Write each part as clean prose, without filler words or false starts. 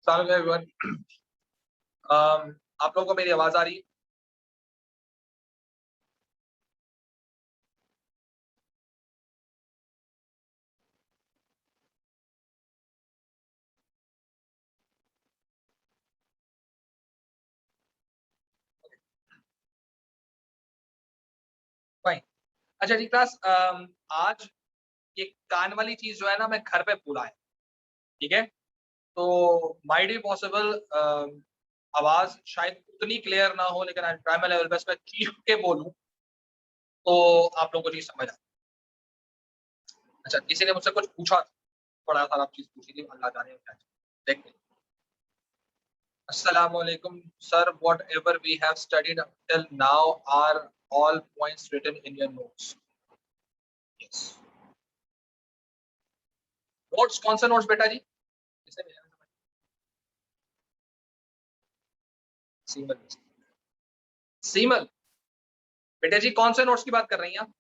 अस्सलाम वालेकुम एवरीवन। आप लोगों को मेरी आवाज आ रही है? फाइन। अच्छा जी क्लास, आज ये कान वाली चीज जो है ना, मैं घर पे भूला है। ठीक है, तो माइट बी पॉसिबल आवाज शायद उतनी क्लियर ना हो, लेकिन I try my level best मैं चीख के बोलूं तो आप लोगों को चीज समझ आए। अच्छा, किसी ने मुझसे कुछ पूछा था, बड़ा खराब चीज पूछी थी, अल्लाह जाने क्या चीज़। देखते हैं। अस्सलाम वालेकुम sir, whatever we have studied till now are all points written in your notes? Yes. Notes कौन सा नोट्स बेटा जी? किसे मिला? सीमल। सीमल बेटा जी, कौन से नोट्स की बात कर रही हैं आप?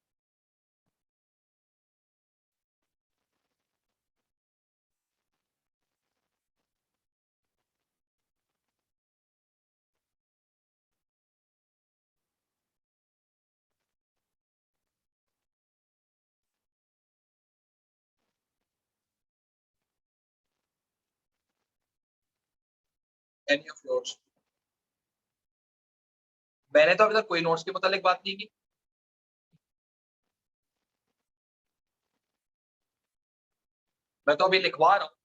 Any of yours? मैंने तो अभी तक कोई नोट्स के मुतालिक बात नहीं की। मैं तो अभी लिखवा रहा हूँ।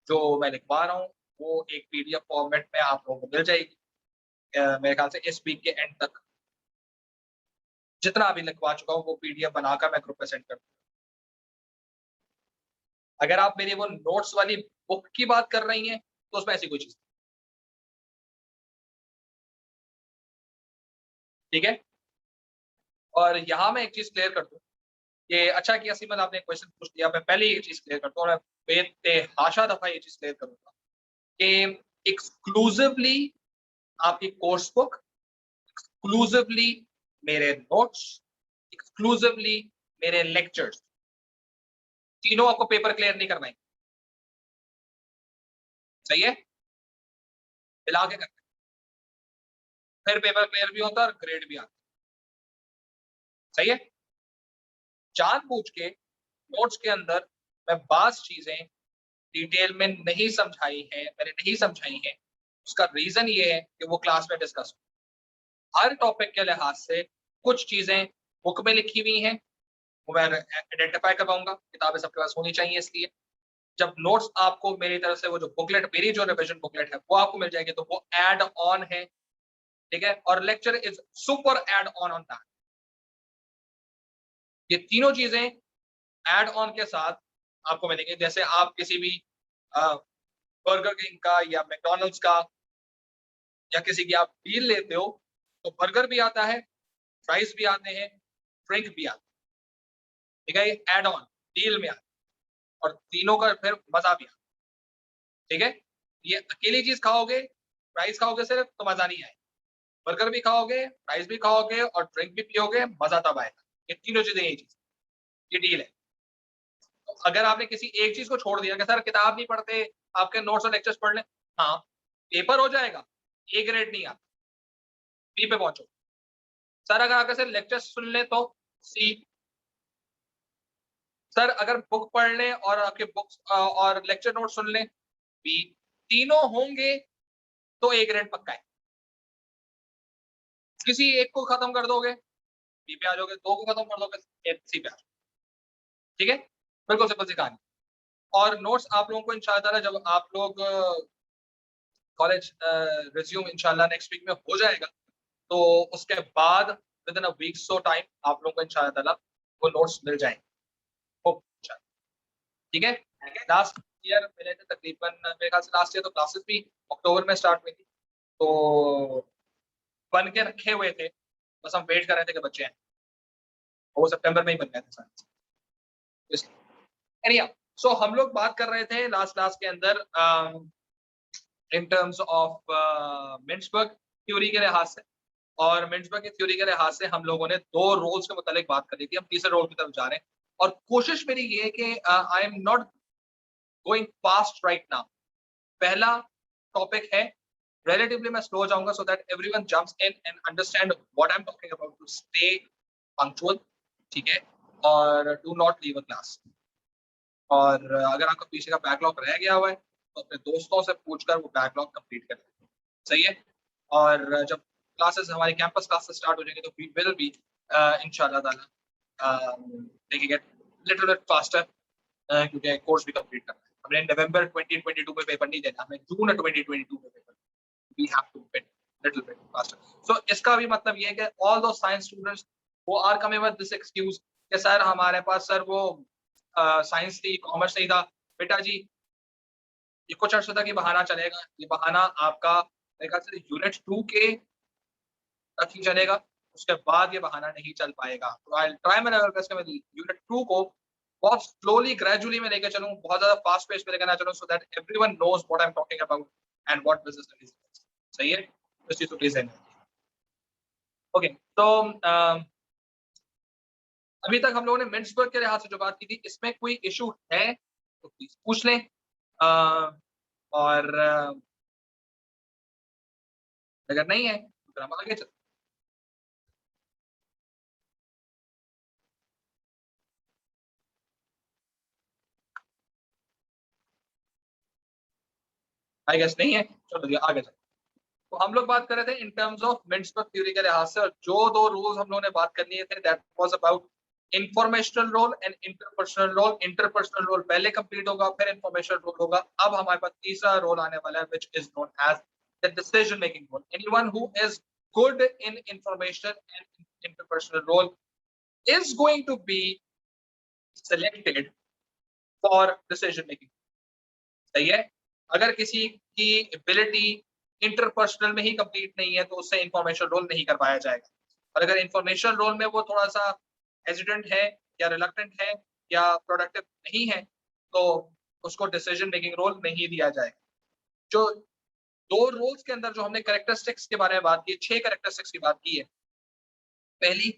जो मैं लिखवा रहा हूँ वो एक पीडीएफ फॉर्मेट में आप लोगों को मिल जाएगी। मेरे ख्याल से इस वीक के एंड तक जितना अभी लिखवा चुका हूँ वो पीडीएफ बनाकर मैं ग्रुप में सेंड कर दूँ। अगर आप मेरी वो नोट्स वाली बुक की बात कर रही हैं तो उसमें ऐसी कोई चीज नहीं। ठीक है, और यहाँ मैं एक चीज क्लियर कर दूँ कि अच्छा किया सीमन आपने क्वेश्चन पूछ लिया। मैं पहले ये चीज क्लियर करता हूँ और मैं बेतहाशा दफा ये चीज क्लियर करूंगा कि एक्सक्लूसिवली आपकी कोर्स बुक, एक्सक्लूसिवली मेरे नोट्स, एक्सक्लूसिवली मेरे लेक्चर्स, तीनों आपको पेपर क्लियर नहीं करवाएंगे। सही है, मिला के करते हैं। फिर पेपर क्लियर भी होता है और ग्रेड भी आता है। सही है, जानबूझ के नोट्स के अंदर मैं बास चीजें डिटेल में नहीं समझाई है, मैंने नहीं समझाई है। उसका रीजन ये है कि वो क्लास में डिस्कस हो। हर टॉपिक के लिहाज से कुछ चीजें बुक में लिखी हुई हैं, वो मैं आइडेंटिफाई करवाऊंगा। किताबें सबके पास होनी चाहिए, इसलिए जब नोट्स आपको मेरी तरफ से वो जो बुकलेट, मेरी जो रिवीजन बुकलेट है वो आपको मिल जाएगी, तो वो एड ऑन है। ठीक है, और lecture is superadded on that. ये तीनों चीजें एड ऑन के साथ आपको मिलेंगे। जैसे आप किसी भी बर्गर किंग का या मैकडोनल्ड्स का या किसी की आप डील लेते हो, तो बर्गर भी आता है, फ्राइज भी आते हैं, ड्रिंक भी आता है। ठीक है, ये एड ऑन डील में आता है और तीनों का फिर मजा भी आता है। ठीक है, ये अकेली चीज खाओगे, फ्राइज खाओगे सिर्फ तो मजा नहीं आएगा। बर्गर भी खाओगे, फ्राइज भी खाओगे और ड्रिंक भी पियोगे, मजा तब आएगा। ये तीनों चीजें यही चीज, ये डील है। तो अगर आपने किसी एक चीज को छोड़ दिया कि सर किताब नहीं पढ़ते, आपके नोट्स और लेक्चर्स पढ़ लें, हाँ पेपर हो जाएगा, ए ग्रेड नहीं आता, बी पे पहुंचो। सर अगर आकर से लेक्चर्स सुन ले तो सी। सर अगर बुक पढ़ लें और आपके बुक्स और लेक्चर नोट सुन लें, बी। तीनों होंगे तो ए ग्रेड पक्का है। किसी एक को खत्म कर दोगे, बी पे आ जाओगे, दो को खत्म कर दोगे, सी पे आ जाओगे। ठीक है, बिल्कुल सिंपल सी कहानी। और नोट्स आप लोगों को इंशाल्लाह जब आप लोग कॉलेज रिज्यूम इंशाल्लाह नेक्स्ट वीक में हो जाएगा, तो उसके बाद within a week so time आप लोगों को इंशाल्लाह वो नोट्स मिल जाएंगे। होप इंशाल्लाह। ठीक है, लास्ट ईयर मिले थे तकरीबन, मेरे ख्याल से लास्ट ईयर तो क्लासेस भी अक्टूबर में स्टार्ट हुई थी, तो बन के रखे हुए थे, बस हम वेट कर रहे थे कि बच्चे आए। वो सितंबर में ही बन गए थे सारे। एनीहाउ, सो हम लोग बात कर रहे थे लास्ट क्लास के अंदर इन टर्म्स ऑफ मिन्सबर्ग थ्योरी के लिहाज से। और मिन्सबर्ग की थ्योरी के लिहाज से हम लोगों ने दो रोल्स के मुतालिक बात करी थी। हम तीसरे रोल की तरफ जा रहे हैं और कोशिश मेरी ये है कि I am not going fast right now. पहला टॉपिक है, relatively मैं स्लो जाऊंगा so that everyone jumps in and understand what I'm talking about to stay punctual, ठीक है, और do not leave a class। और अगर आपका पीछे का बैकलॉग रह गया हुआ है तो अपने दोस्तों से पूछकर वो बैकलॉग कंप्लीट कर लें, सही है। और जब क्लासेस हमारी कैंपस क्लासेस स्टार्ट हो जाएंगे तो वी विल बी इंशाल्लाह ताला taking it little bit faster, क्योंकि कोर्स भी कंप्लीट करना है। हमने नवंबर 2022 में पेपर नहीं देना, हमें जून 2022 में paper, we have to bit little bit faster। So इसका भी मतलब ये है कि all those science students who are coming with this excuse कि सर हमारे पास सर वो साइंस थी, कॉमर्स नहीं था, बेटा जी ये कुछ अर्से तक ये बहाना चलेगा। ये बहाना आपका मेरे ख्याल से यूनिट 2 के तक ही चलेगा, उसके बाद ये बहाना नहीं चल पाएगा। तो I try my level best कि यूनिट 2 को बहुत स्लोली ग्रेजुअली में लेकर चलूं, बहुत ज्यादा फास्ट पेस पे लेकर ना चलूं, so that everyone knows what I am talking about and what business studies. सही है, इस चीज को प्लीज ध्यान रखिए। ओके, तो अभी तक हम लोगों ने मिन्सबर्ग के लिहाज से जो बात की थी, इसमें कोई इशू है तो प्लीज पूछ लें। और अगर नहीं है तो फिर हम आगे चलते। आई गेस नहीं है, चलो आगे चलते। तो हम लोग बात कर रहे थे इन टर्म्स ऑफ मिन्सबर्ग थ्योरी के लिहाज से, और जो दो रूल्स हम लोगों ने बात करनी थे that was about informational role and interpersonal role. Interpersonal role पहले कंप्लीट होगा, फिर इंफॉर्मेशनल रोल होगा। अब हमारे पास तीसरा रोल आने वाला है which is known as the decision making role. Anyone who is good in information and interpersonal role is going to be selected for decision making। सही है, अगर किसी की एबिलिटी इंटरपर्सनल में ही कंप्लीट नहीं है तो उससे इंफॉर्मेशन रोल नहीं कर पाया जाएगा। और अगर इंफॉर्मेशन रोल में वो थोड़ा सा हेजिटेंट है या रिलक्टेंट है या प्रोडक्टिव नहीं है तो उसको डिसीजन मेकिंग रोल नहीं दिया जाएगा। जो दो रोल्स के अंदर जो हमने कैरेक्टरिस्टिक्स के बारे में बात की, 6 कैरेक्टरिस्टिक्स की बात की है। पहली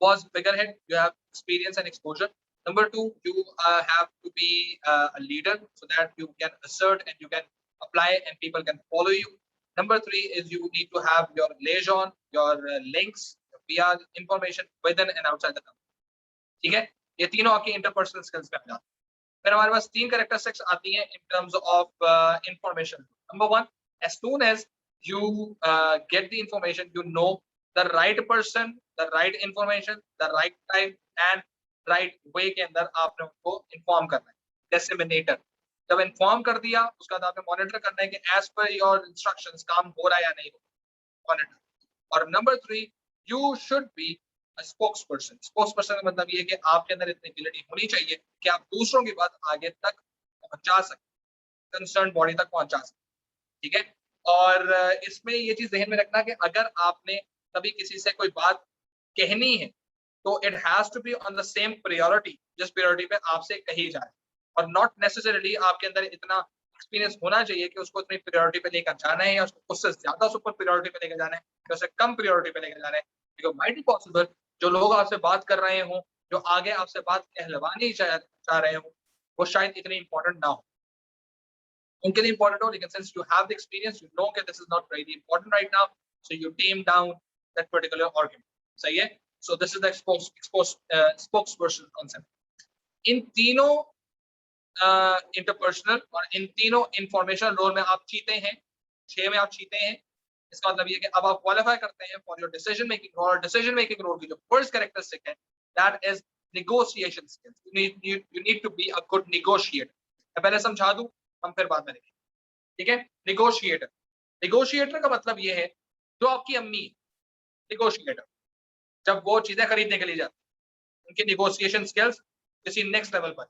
was figurehead, you have experience and exposure. Number 2, you have to be a leader so that you can assert and you can apply and people can follow you. Number 3 is you need to have your liaison, your links, your PR information within and outside the company। ठीक है, ये तीनों आपकी interpersonal skills में आ जाते हैं। फिर हमारे पास 3 कैरेक्टरिस्टिक्स आती हैं in terms of information. Number 1, as soon as you get the information, you know the right person, the right information, the right time and right way के अंदर आपने उनको इन्फॉर्म करना है। डिसेमिनेटर, जब इन्फॉर्म कर दिया उसके बाद आपने मॉनिटर करना है कि एज पर योर इंस्ट्रक्शंस काम हो रहा है या नहीं, मॉनिटर। और number 3, you should be a spokes person. Spokes person का मतलब ये है कि आपके अंदर इतनी एबिलिटी होनी चाहिए कि आप दूसरों की बात आगे तक पहुंचा सकें, कंसर्न बॉडी तक पहुंचा सकें। ठीक है, और इसमें ये चीज ध्यान में रखना कि अगर आपने कभी किसी से कोई बात कहनी है तो it has to be on the same priority जिस प्रायोरिटी पे आपसे कही जाए, और नॉट नेसेसरीली आपके अंदर इतना एक्सपीरियंस होना चाहिए कि उसको इतनी प्रायोरिटी पे लेकर जाना है या उसको उससे ज्यादा सुपर प्रायोरिटी पे लेकर जाना है या उससे कम प्रायोरिटी पे लेकर जाना है। बिकॉज़ माइट बी पॉसिबल जो लोग आपसे बात कर रहे हो, जो आगे आपसे बात कहलवानी चाह रहे हो, वो शायद इतनी इंपॉर्टेंट ना हो। उनके लिए इंपॉर्टेंट हो, लेकिन since you have the experience, you know कि this is not very important right now, so you tame down that particular argument. सही है, so this is the spokesperson concept. इन तीनों इंटरपर्सनल और इन तीनों इंफॉर्मेशन रोल में आप जीते हैं, 6 में आप जीते हैं। इसका मतलब ये कि अब आप क्वालिफाई करते हैं for your decision making role. Decision making role की जो फर्स्ट कैरेक्टरिस्टिक है that is negotiation skills. You need to be a good negotiator. मैं पहले समझा दूं, हम फिर बाद में देखेंगे। ठीक है, नेगोशिएटर। नेगोशिएटर का मतलब ये है जो आपकी अम्मी, नेगोशिएटर, जब वो चीजें खरीदने के लिए जाती है, उनकी नेगोशिएशन स्किल्स किसी नेक्स्ट लेवल पर।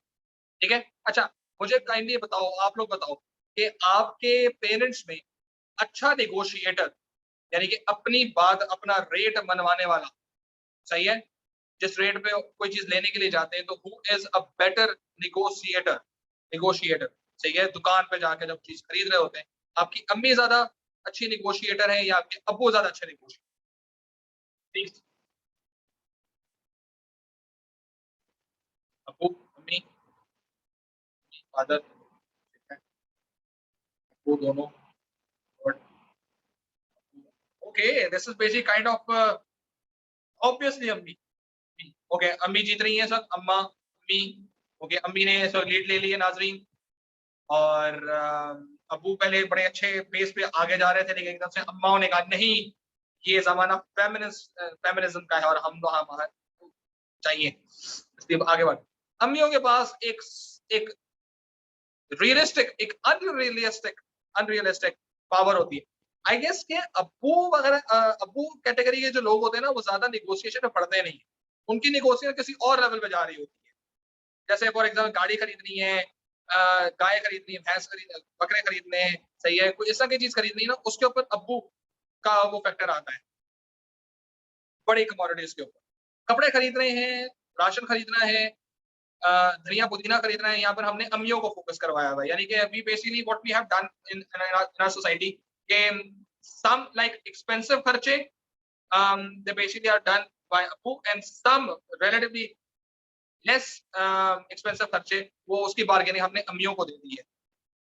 ठीक है, अच्छा मुझे काइंडली बताओ, आप लोग बताओ कि आपके पेरेंट्स में अच्छा नेगोशिएटर यानी कि अपनी बात अपना रेट मनवाने वाला, सही है, जिस रेट पे कोई चीज लेने के लिए जाते हैं तो who is a better negotiator. Negotiator, सही है, दुकान पे जाके जब चीज खरीद रहे होते हैं, आपकी अम्मी ज्यादा अच्छी नेगोशिएटर है या आपके अब्बू ज्यादा अच्छे नेगोशिएटर? अब्बू, अम्मी, फादर, वो दोनों। Okay, this is basic kind of obviously अम्मी। ओके, अम्मी जीत रही है सर, अम्मा अम्मी। ओके, अम्मी ने सर लीड ले ली है नाजरीन। और अबू पहले बड़े अच्छे पेस पे आगे जा रहे थे, लेकिन एकदम से अम्माओं ने कहा नहीं, ये जमाना फेमिनिज्म का है और हम हमारा चाहिए, इसलिए आगे बढ़। अम्मियों के पास एक रियलिस्टिक, एक अनरियलिस्टिक पावर होती है। आई गेस के अब्बू वगैरह, अब्बू कैटेगरी के जो लोग होते हैं ना, वो ज्यादा निगोशिएशन में पड़ते नहीं है। उनकी निगोशिएशन किसी और लेवल पे जा रही होती है। जैसे फॉर एग्जाम्पल गाड़ी खरीदनी है, गाय खरीदनी है, भैंस खरीद, बकरे खरीदने हैं, सही है, कोई ऐसा की चीज खरीदनी है ना, उसके ऊपर अब्बू का वो फैक्टर आता है, बड़ी कमोडिटीज के ऊपर। कपड़े खरीद रहे हैं, राशन खरीदना है, धनिया पुदीना खरीदना है, यहाँ पर हमने अम्मियों को फोकस करवाया हुआ है। यानी कि अभी basically what we have done in our society के सम लाइक एक्सपेंसिव खर्चे they basically are done by Apu, and some relatively less expensive खर्चे वो उसकी बार्गेनिंग हमने अम्मियों को दे दी है।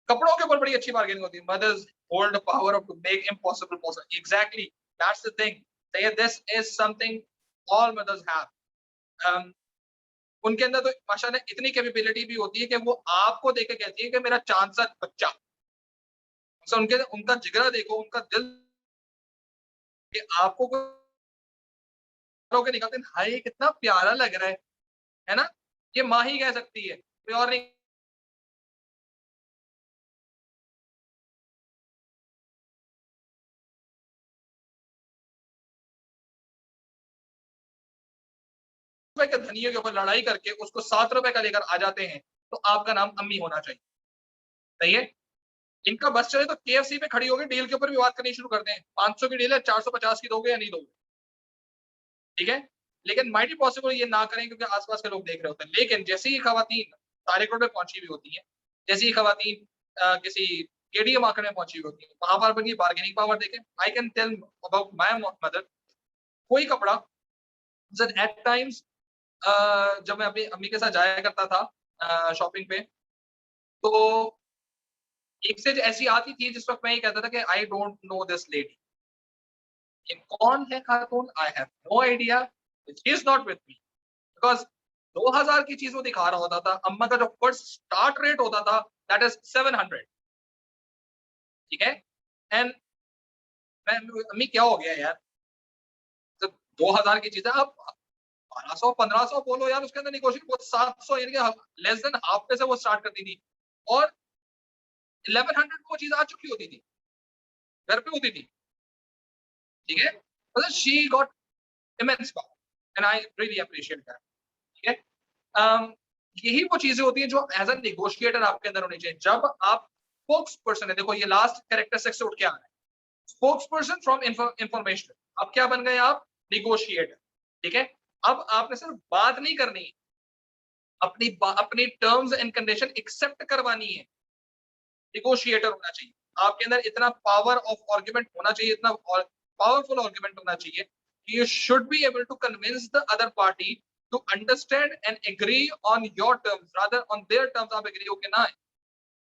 कपड़ों के ऊपर बड़ी अच्छी बार्गेनिंग होती है। Mothers hold the power of to make impossible possible. Exactly, that's the thing. This is something all mothers have. उनके अंदर तो माशाल्लाह इतनी कैपेबिलिटी भी होती है कि वो आपको देख के कहती है कि मेरा चांद सा बच्चा। उनके उनका जिगरा देखो, उनका दिल, कि आपको के निकलते हैं, हाय कितना प्यारा लग रहा है ना? ये माँ ही कह सकती है, कोई और नहीं। के धनियों के ऊपर लड़ाई करके उसको 7 रुपए का लेकर आ जाते हैं, तो आपका नाम अम्मी होना चाहिए। सही है? इनका बस चले तो KFC पे खड़ी होगी डील के ऊपर भी बात करनी शुरू कर दें। 500 की डील है, 450 की दोगे या नहीं दोगे? ठीक है? लेकिन माइट बी पॉसिबल ये ना करें क्योंकि आस-पास के लोग देख रहे होते हैं। लेकिन जैसे ही खवातीन तारिक रोड पे पहुंची हुई होती हैं, जैसे ही खवातीन किसी केडीए मार्केट में पहुंची हुई होती हैं, वहां पर उनकी बार्गेनिंग पावर देखें। I can tell about my mother, कोई कपड़ा एट टाइम्स, जब मैं अपनी अम्मी के साथ जाया करता था शॉपिंग पे, तो एक से ऐसी आती थी जिस वक्त मैं ये कहता था कि I don't know this lady, ये कौन है खातून, I have no idea, she is not with me. Because 2000 की चीज वो दिखा रहा होता था, अम्मा का जो फर्स्ट स्टार्ट रेट होता था दैट इज 700। ठीक है? एंड मैं, अम्मी क्या हो गया यार, तो 2000 की चीज है, अब 1200 1500 बोलो यार, उसके अंदर निगोशिएट वो 700, यानी कि लेस देन हाफ पे से वो स्टार्ट करती थी। और 1100 को वो चीज आ चुकी होती थी, घर पे होती थी। ठीक है? मतलब she got immense power and I really appreciate that. ठीक है? यही वो चीजें होती हैं जो एज अ नेगोशिएटर आपके अंदर होनी चाहिए। जब आप स्पोक्स पर्सन है, देखो ये लास्ट कैरेक्टरिस्टिक से उठ के आ रहा है, स्पोक्स पर्सन फ्रॉम इंफॉर्मेशन। अब क्या बन गए आप? निगोशिएटर। ठीक है? अब आपने सिर्फ बात नहीं करनी है, अपनी टर्म्स एंड कंडीशन एक्सेप्ट करवानी है। निगोशिएटर होना चाहिए आपके अंदर, इतना पावर ऑफ आर्गुमेंट होना चाहिए, इतना पावरफुल आर्गुमेंट होना चाहिए कि you should be able to convince the other party to understand and agree on your terms rather on their terms. आप एग्री होके ना आए।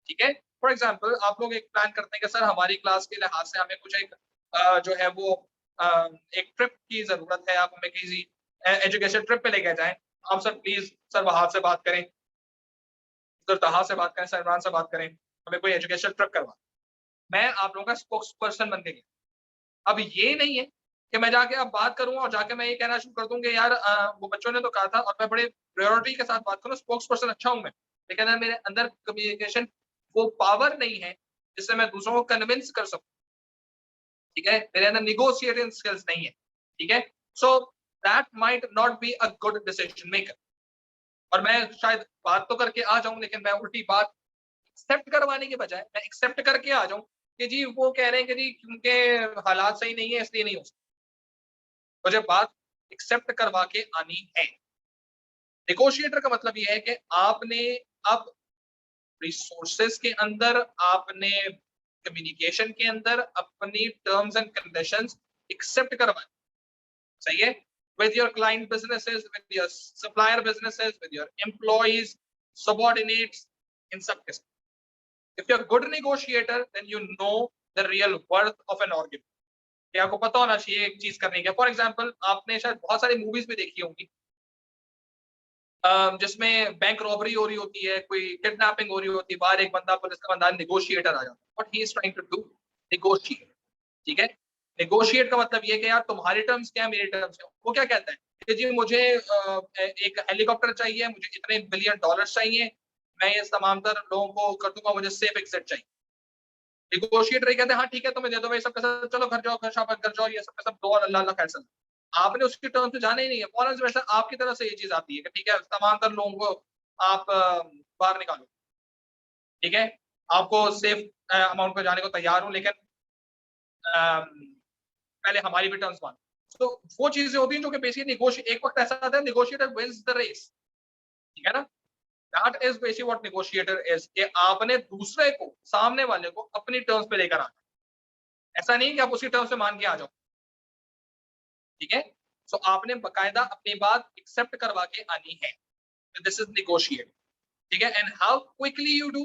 ठीक है? फॉर एग्जाम्पल आप लोग एक प्लान करते हैं कि सर हमारी क्लास के लिहाज से हमें कुछ एक जो है वो एक ट्रिप की जरूरत है, आप हमें किसी एजुकेशन ट्रिप पे लेके जाएं। आप सर प्लीज सर वहां से बात करें, सर तहा से बात करें, सर इमरान से बात करें, हमें कोई एजुकेशन ट्रिप करवा। मैं आप लोगों का स्पोक्स पर्सन बन के गया। अब ये नहीं है कि मैं जाके अब बात करूंगा और जाके मैं ये कहना शुरू कर दूंगा यार वो बच्चों ने तो कहा था, और मैं बड़े प्रायोरिटी के साथ बात करूँ, स्पोक्स पर्सन अच्छा हूं मैं, लेकिन अगर मेरे अंदर कम्युनिकेशन वो पावर नहीं है जिससे मैं दूसरों को कन्विंस कर सकूं। ठीक है? मेरे अंदर निगोशिएटिंग स्किल्स नहीं है। ठीक है? So that might not be a good decision maker. और मैं शायद बात तो करके आ जाऊं, लेकिन मैं उल्टी बात एक्सेप्ट करवाने के बजाय मैं एक्सेप्ट करके आ जाऊं कि जी वो कह रहे हैं कि जी क्योंकि हालात सही नहीं है इसलिए नहीं हो सकता। मुझे बात एक्सेप्ट करवा के आनी है। नेगोशिएटर का मतलब ये है कि आपने अब रिसोर्सेस के अंदर, आपने कम्युनिकेशन के अंदर अपनी टर्म्स एंड कंडीशंस एक्सेप्ट करवाए। सही है? with your client businesses, with your supplier businesses, with your employees, subordinates, इन सब के साथ। If you are good negotiator then you know the real worth of an argument. कि आपको पता होना चाहिए एक चीज करने का। फॉर एग्जाम्पल आपने शायद बहुत सारी मूवीज भी देखी होंगी जिसमें बैंक रॉबरी हो रही होती है, कोई किडनैपिंग हो रही होती है, बाहर एक बंदा पुलिस का बंदा नेगोशिएटर आ जाता है। What he is trying to do, negotiate. ठीक है, नेगोशिएट का मतलब ये कि यार तुम्हारे टर्म्स क्या है, मेरे टर्म्स क्या। वो क्या कहता है कि जी मुझे एक हेलीकॉप्टर चाहिए, मुझे इतने बिलियन डॉलर्स चाहिए, मैं ये तमाम तर लोगों को कर दूंगा, मुझे सेफ एग्जिट चाहिए। नेगोशिएटर ये कहते हैं हाँ ठीक है तुम्हें दे दो भाई, सब सब चलो घर जाओ, घर शाबाश घर जाओ, ये सब सब दो और अल्लाह अल्लाह फैसला। आपने उसके टर्म से जाना ही नहीं है, फौरन से वैसा आपकी तरफ से ये चीज आती है कि ठीक है तमाम तर लोगों को आप बाहर निकालो। ठीक है, आपको सेफ अमाउंट पे जाने को तैयार हूं, लेकिन पहले हमारी भी टर्म्स मान। तो वो चीजें होती हैं जो कि बेसिकली नेगोशिएट, एक वक्त ऐसा आता है नेगोशिएटर विंस द रेस। ठीक है ना, that is basically what negotiator is, कि आपने दूसरे को, सामने वाले को अपनी टर्म्स पे लेकर आना। ऐसा नहीं कि आप उसकी टर्म्स पे मान के आ जाओ। ठीक है, सो आपने बकायदा अपनी बात एक्सेप्ट करवा के आनी है। This is negotiate. ठीक है, and how quickly you do,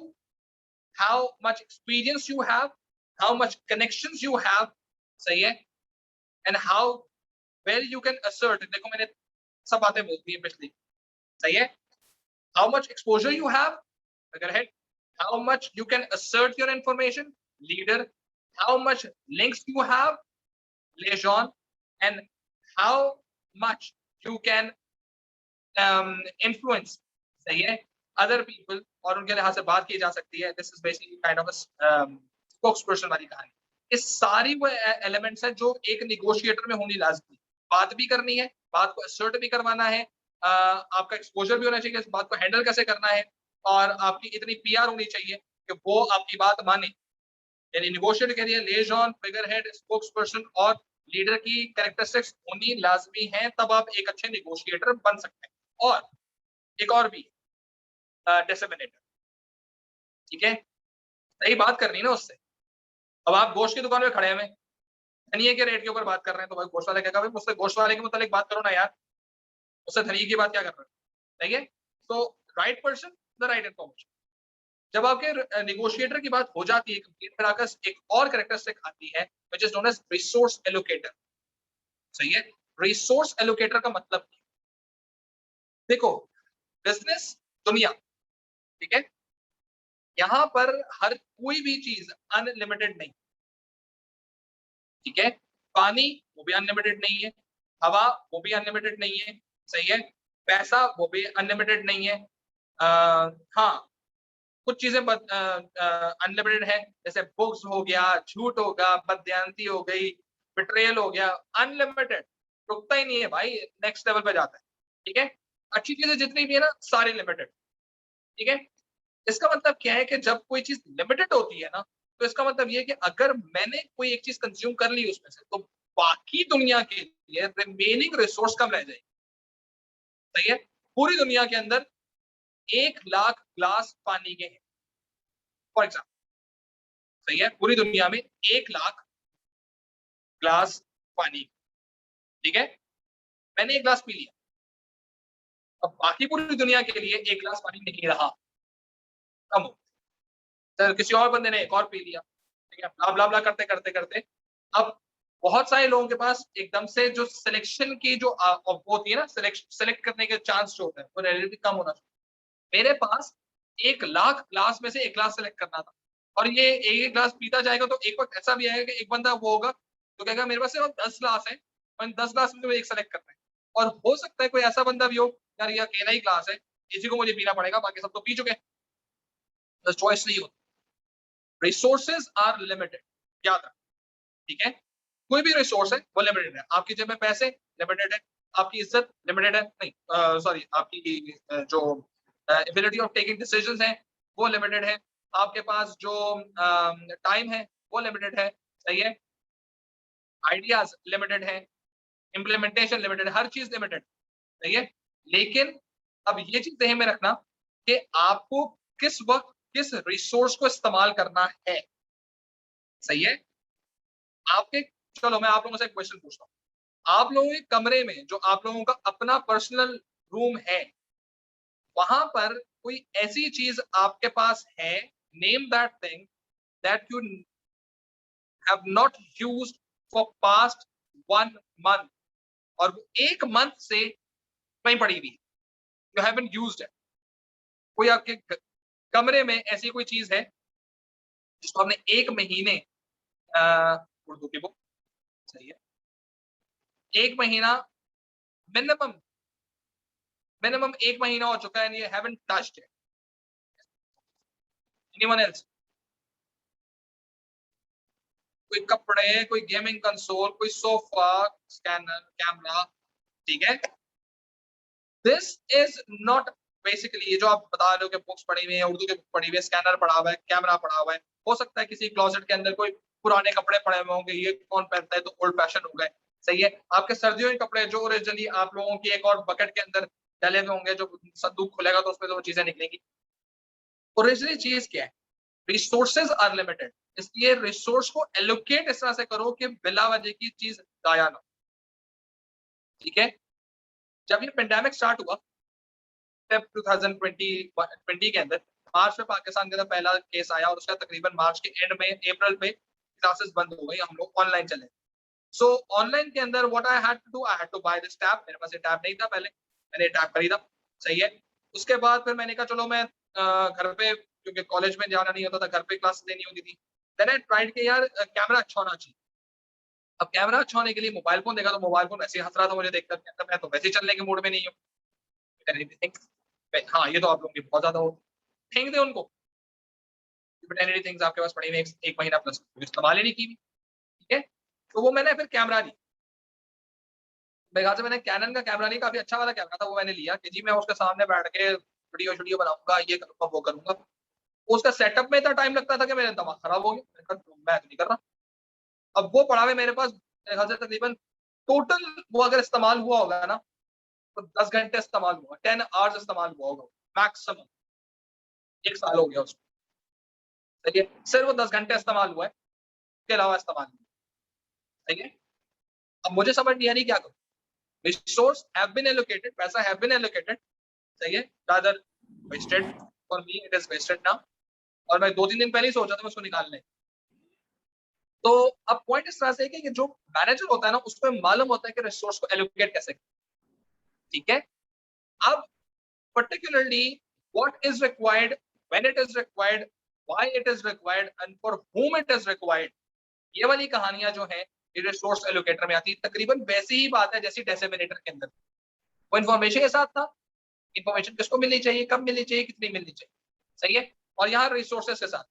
how much experience you have, how much connections you have. सही है, and how well you can assert. देखो मैंने सब बातें बोलती है पिछली। सही है, how much exposure you have, अगर है, how much you can assert your information, leader, how much links you have, liaison, and how much you can influence. सही है, other people, और उनके लिहाज से बात की जा सकती है। This is basically kind of a spokesperson वाली कहानी। ये सारी वो एलिमेंट्स हैं जो एक निगोशिएटर में होनी लाजमी। बात भी करनी है, बात को असर्ट भी करवाना है, आपका एक्सपोजर भी होना चाहिए, इस बात को हैंडल कैसे करना है, और आपकी इतनी पीआर होनी चाहिए कि वो आपकी बात माने। यानी नेगोशिएटर के लिए लिएजन, फिगर हेड, स्पोक्स पर्सन और लीडर की कैरेक्टरिस्टिक्स होनी लाजमी है, तब आप एक अच्छे नेगोशिएटर बन सकते हैं। और एक और भी डिसमिनेटर। ठीक है, सही बात करनी ना उससे। अब आप गोश्त की दुकान में खड़े हैं, धनिये के रेट के ऊपर बात कर रहे हैं, तो भाई गोश्त वाले कहेगा भाई मुझसे गोश्त वाले के मुताबिक बात करो ना यार, उससे धनिये की बात क्या कर रहे हो। सही है, तो right person, the right information. जब आपके नेगोशिएटर की बात हो जाती है कंप्लीट, फिर आकर एक और कैरेक्टरिस्टिक आती है which is known as resource allocator. सही है, रिसोर्स एलोकेटर का मतलब देखो, बिजनेस दुनिया, ठीक है, यहां पर हर कोई भी चीज अनलिमिटेड नहीं। ठीक है, पानी वो भी अनलिमिटेड नहीं है, हवा वो भी अनलिमिटेड नहीं है। सही है, पैसा वो भी अनलिमिटेड नहीं है। हाँ, कुछ चीजें अनलिमिटेड है, जैसे बुक्स हो गया, झूठ होगा, बदयांती हो गई, बिट्रेयल हो गया, अनलिमिटेड, रुकता ही नहीं है भाई, नेक्स्ट लेवल पे जाता है। ठीक है, अच्छी चीजें जितनी भी है ना सारी लिमिटेड। ठीक है, इसका मतलब क्या है कि जब कोई चीज लिमिटेड होती है ना, तो इसका मतलब ये है कि अगर मैंने कोई एक चीज कंज्यूम कर ली उसमें से, तो बाकी दुनिया के लिए रिमेनिंग रिसोर्स कम रह जाएगी। सही है, पूरी दुनिया के अंदर 1 लाख ग्लास पानी के हैं फॉर एग्जाम्पल। सही है, पूरी दुनिया में 1 लाख ग्लास पानी। ठीक है, मैंने 1 ग्लास पी लिया, अब बाकी पूरी दुनिया के लिए 1 ग्लास पानी नहीं रहा, कम हो। तो किसी और बंदे ने एक और पी लिया। ठीक है, ब्ला ब्ला ब्ला करते करते करते अब बहुत सारे लोगों के पास एकदम से जो सिलेक्शन की जो होती है ना, सेलेक्ट करने के चांस जो होता है वो रिलेटिवली कम होना चाहिए। मेरे पास 1 लाख ग्लास में से 1 ग्लास सेलेक्ट करना था, और ये एक एक ग्लास पीता जाएगा, तो एक वक्त ऐसा भी आएगा कि एक बंदा वो होगा तो कहेगा मेरे पास सिर्फ 10 ग्लास है, और इन 10 ग्लास में से एक सेलेक्ट करना है। और हो सकता है कोई ऐसा बंदा भी हो, यार ये अकेला ही ग्लास है, इसी को मुझे पीना पड़ेगा, बाकी सब तो पी चुके हैं। चॉइस नहीं होती, रिसोर्सेज आर लिमिटेड, याद रख। ठीक है, कोई भी रिसोर्स है वो लिमिटेड है। आपकी जेब में पैसे लिमिटेड है, आपकी इज्जत लिमिटेड है, नहीं सॉरी, आपकी जो एबिलिटी ऑफ टेकिंग डिसीजंस है वो लिमिटेड है, आपके पास जो टाइम है वो लिमिटेड है। सही है, आइडियाज लिमिटेड है, इम्प्लीमेंटेशन लिमिटेड, हर चीज लिमिटेड। सही है, लेकिन अब ये चीज ध्यान में रखना कि आपको किस वक्त किस रिसोर्स को इस्तेमाल करना है। सही है, आपके, चलो मैं आप लोगों से एक क्वेश्चन पूछता हूँ। आप लोगों के कमरे में जो आप लोगों का अपना पर्सनल रूम है, वहां पर कोई ऐसी चीज आपके पास है name that thing that you have not used for past 1 month, और वो 1 month से वहीं पड़ी हुई है, यू हैवंट यूज्ड इट। कोई आपके कमरे में ऐसी कोई चीज है जिसको आपने 1 महीने, उर्दू की बुक, सही है, 1 महीना, मिनिमम मिनिमम 1 महीना हो चुका है and you haven't touched it. Anyone else? कोई कपड़े, कोई गेमिंग कंसोल, कोई सोफा, स्कैनर, कैमरा, ठीक है। दिस इज नॉट बेसिकली, ये जो आप बता रहे हो कि बुक्स पढ़ी हुई है, उर्दू की बुक पढ़ी हुई है, स्कैनर पड़ा हुआ है, कैमरा पड़ा हुआ है, हो सकता है किसी क्लोजेट के अंदर कोई पुराने कपड़े पड़े हुए होंगे, ये कौन पहनता है, तो ओल्ड फैशन हो गए, सही है। आपके सर्दियों के कपड़े जो ओरिजिनली आप लोगों की एक और बकेट के अंदर डले हुए होंगे, जो संदूक खुलेगा तो उसमें तो वो चीजें निकलेंगी। ओरिजिनल चीज क्या है? रिसोर्सेज आर लिमिटेड, इसलिए रिसोर्स को एलोकेट इस तरह से करो कि बिला वजह की चीज जाया ना, ठीक है। जब ये पेंडेमिक स्टार्ट हुआ 2020 के अंदर, मार्च में पाकिस्तान के अंदर पहला केस आया और उसका तकरीबन मार्च के एंड में, अप्रैल में क्लासेस बंद हो गई, हम लोग ऑनलाइन चले। सो ऑनलाइन के अंदर what I had to do, I had to buy this tab. मेरे पास ये टैब नहीं था पहले, मैंने टैब खरीदा, सही है। उसके बाद फिर मैंने कहा चलो मैं घर पे, क्योंकि कॉलेज में जाना नहीं होता था, घर पे क्लास देनी होती थी, देन आई ट्राइड कि यार कैमरा अच्छा होना चाहिए। अब कैमरा अच्छा होने के लिए मोबाइल फोन देखा, तो मोबाइल फोन वैसे ही हंस रहा था मुझे देखकर, मैं तो वैसे ही चलने के मूड में नहीं हूँ। हाँ, ये तो आप लोगों की बहुत ज्यादा हो, फेंक दे उनको, थिंग्स आपके पास पड़ी हुई, एक महीना प्लस इस्तेमाल ही नहीं की, ठीक है। तो वो मैंने फिर कैमरा ली, मेरे ख्याल से मैंने कैनन का कैमरा नहीं, काफी अच्छा वाला कैमरा था, वो मैंने लिया कि जी मैं उसके सामने बैठ के वीडियो वीडियो बनाऊंगा, ये करूंगा वो करूंगा। उसका सेटअप में इतना टाइम लगता था कि मेरा दिमाग खराब हो गया, मैं नहीं कर रहा। अब वो पड़ा हुआ मेरे पास, मेरे ख्याल से तकरीबन टोटल वो अगर इस्तेमाल हुआ होगा ना, तो 10 घंटे इस्तेमाल हुआ, 10 आवर्स इस्तेमाल हुआ होगा मैक्सिमम, 1 साल हो गया उसको, ठीक है। सिर्फ वो 10 घंटे इस्तेमाल हुआ है, उसके अलावा इस्तेमाल नहीं, ठीक है। अब मुझे समझ नहीं आ रही क्या करूं। रिसोर्स हैव बीन एलोकेटेड, पैसा हैव बीन एलोकेटेड, सही है, rather wasted, for me it is wasted now, और मैं 2-3 दिन पहले ही सोचा था मैं उसको निकालने। तो अब पॉइंट इस तरह से है कि जो मैनेजर होता है ना, उसको मालूम होता है कि रिसोर्स को एलोकेट कैसे, ठीक है। अब particularly what is required, when it is required, why it is required and for whom it is required, ये वाली कहानियां जो है ये रिसोर्स एलोकेटर में आती है। तकरीबन वैसी ही बात है जैसी डिसेमिनेटर के अंदर, वो इन्फॉर्मेशन के साथ था, इन्फॉर्मेशन किसको मिलनी चाहिए, कब मिलनी चाहिए, कितनी मिलनी चाहिए, सही है। और यहाँ रिसोर्सेस के साथ,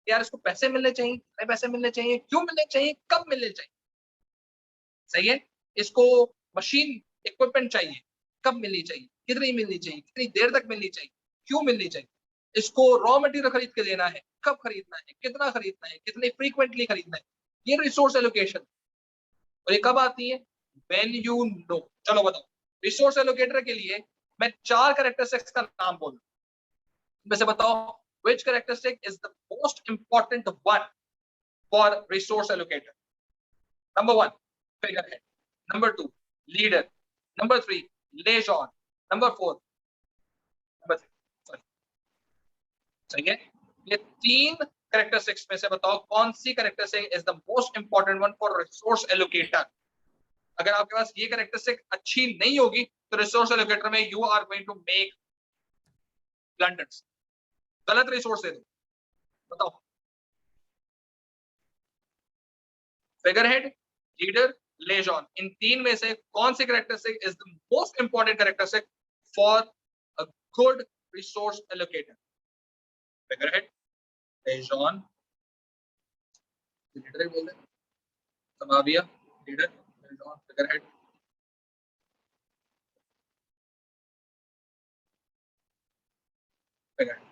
यार इसको पैसे मिलने चाहिए, कितने पैसे मिलने चाहिए, क्यों मिलने चाहिए, कब मिलने चाहिए, सही है। इसको मशीन इक्विपमेंट चाहिए, कब मिलनी चाहिए, कितनी मिलनी चाहिए, कितनी देर तक मिलनी चाहिए, क्यों मिलनी चाहिए। इसको रॉ मटेरियल खरीद के देना है, कब खरीदना है, कितना खरीदना है, कितनी फ्रीक्वेंटली खरीदना है, ये रिसोर्स एलोकेशन। और ये कब आती है, व्हेन यू नो। चलो बताओ, रिसोर्स एलोकेटर के लिए मैं 4 कैरेक्टरिस्टिक्स का नाम बोलूं, में से बताओ which characteristic is the most important one for resource allocator? Number 1, figurehead. Number 2, leader. Number 3, liaison. Number 4, number 3, sorry, सही है। ये 3 कैरेक्टरिस्टिक्स में से बताओ कौन सी characteristic is the most important one for resource allocator. अगर आपके पास ये कैरेक्टरिस्टिक अच्छी नहीं होगी तो रिसोर्स एलोकेटर में you are going to make blunders, गलत रिसोर्स दे दो। बताओ, फिगरहेड, लीडर, लेजॉन, इन 3 में से कौन सी characteristic is the most important characteristic for a good resource allocator? Figurehead, liaison, leader बोल रहे, समाविया, लीडर, लेजॉन, फिगरहेड। फिगरहेड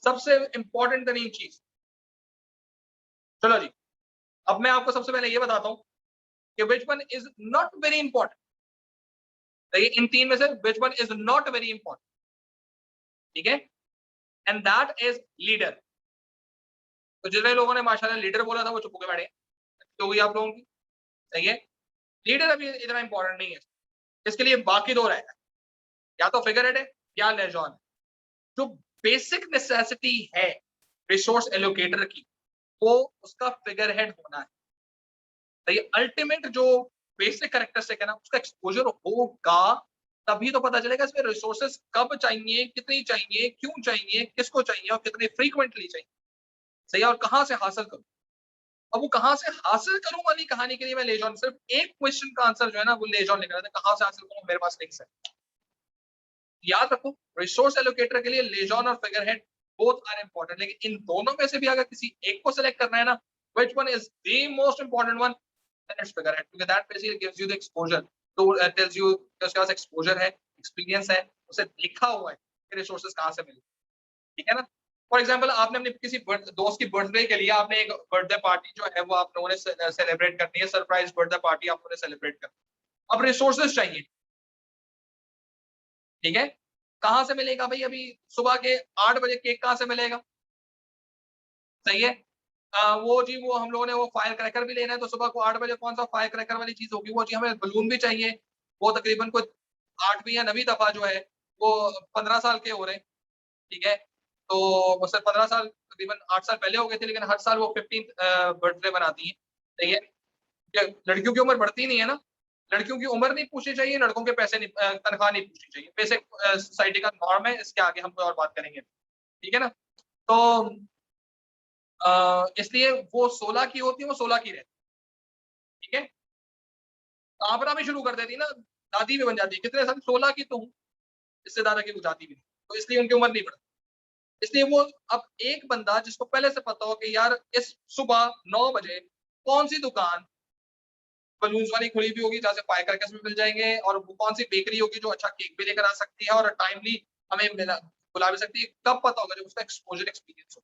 सबसे इंपॉर्टेंट तरीन चीज। चलो जी, अब मैं आपको सबसे पहले ये बताता हूं कि which one is not very important. इन 3 में से which one is not very important, ठीक है, एंड दैट इज लीडर। तो जितने लोगों ने माशाल्लाह लीडर बोला था वो चुप हो के बैठे, तो हुई आप लोगों की, सही है। लीडर अभी इतना इंपॉर्टेंट नहीं है, इसके लिए बाकी दो रहेगा, या तो फिगर हेड है या लेजॉन है। जो बेसिक नेसेसिटी है रिसोर्स एलोकेटर की, वो उसका फिगर हेड होना है। तो ये अल्टीमेट जो बेसिक कैरेक्टरिस्टिक है ना, उसका एक्सपोजर होगा, तभी तो पता चलेगा इसमें रिसोर्सेज कब चाहिए, कितनी चाहिए, क्यों चाहिए, किसको चाहिए और कितने फ्रीक्वेंटली चाहिए। सही है, और कहां से हासिल करूं। अब वो कहां से हासिल करूं वाली कहानी के लिए मैं लेजॉन, सिर्फ एक क्वेश्चन का आंसर जो है ना वो लेजॉन निकला था, कहां से हासिल करूं, मेरे पास लिंक्स है। याद रखो, रिसोर्स एलोकेटर के लिए लेजॉन और figurehead both are important, लेकिन इन दोनों में से भी अगर किसी एक को सिलेक्ट करना है ना, which one is the most important one, then it's figure head, because that basically gives you the exposure, तो tells you कि उसके पास एक्सपोजर है, एक्सपीरियंस है, उसे देखा हुआ है कि रिसोर्सेज कहां से मिले। ठीक है ना। फॉर एग्जाम्पल, आपने अपने किसी दोस्त की बर्थडे के लिए आपने एक बर्थडे पार्टी जो है वो आप लोगों ने सेलिब्रेट करनी है, सरप्राइज बर्थडे पार्टी आप लोगों ने सेलिब्रेट करनी। अब रिसोर्सेज चाहिए, ठीक है। कहां से मिलेगा भाई, अभी सुबह के 8 बजे केक कहां से मिलेगा। सही है। वो जी वो हम लोगों ने वो फायर क्रैकर भी लेना है, तो सुबह को 8 बजे कौन सा फायर क्रैकर वाली चीज होगी, वो जी हमें बलून भी चाहिए। वो तकरीबन कोई 8वीं या 9वीं दफा जो है वो 15 साल के हो रहे हैं। ठीक है। तो वो सर 15 साल तकरीबन 8 साल पहले हो गए थे, लेकिन हर साल वो 15th बर्थडे बनाती है। सही है। लड़कियों की उम्र बढ़ती नहीं है ना, लड़कियों की उम्र नहीं पूछनी चाहिए, लड़कों के पैसे नहीं, तनख्वाह नहीं पूछनी चाहिए। बेसिक सोसाइटी का नॉर्म है, इसके आगे हम कोई और बात करेंगे। ठीक है ना। तो इसलिए वो 16 की होती है, वो 16 की रहती है। ठीक है। कांपना भी शुरू कर देती ना, दादी भी बन जाती है, कितने साल, 16 की तो हूँ, इससे ज्यादा की जाती भी नहीं, तो इसलिए उनकी उम्र नहीं बढ़ती। इसलिए वो, अब एक बंदा जिसको पहले से पता हो कि यार इस सुबह 9 बजे कौन सी दुकान बलून्स वाली खुली भी होगी जहाँ से फायर क्रैकर्स भी मिल जाएंगे, और वो कौन सी बेकरी होगी जो अच्छा केक भी लेकर आ सकती है और टाइमली हमें बुला भी सकती है, कब पता होगा, जब उसका एक्सपोजर एक्सपीरियंस हो।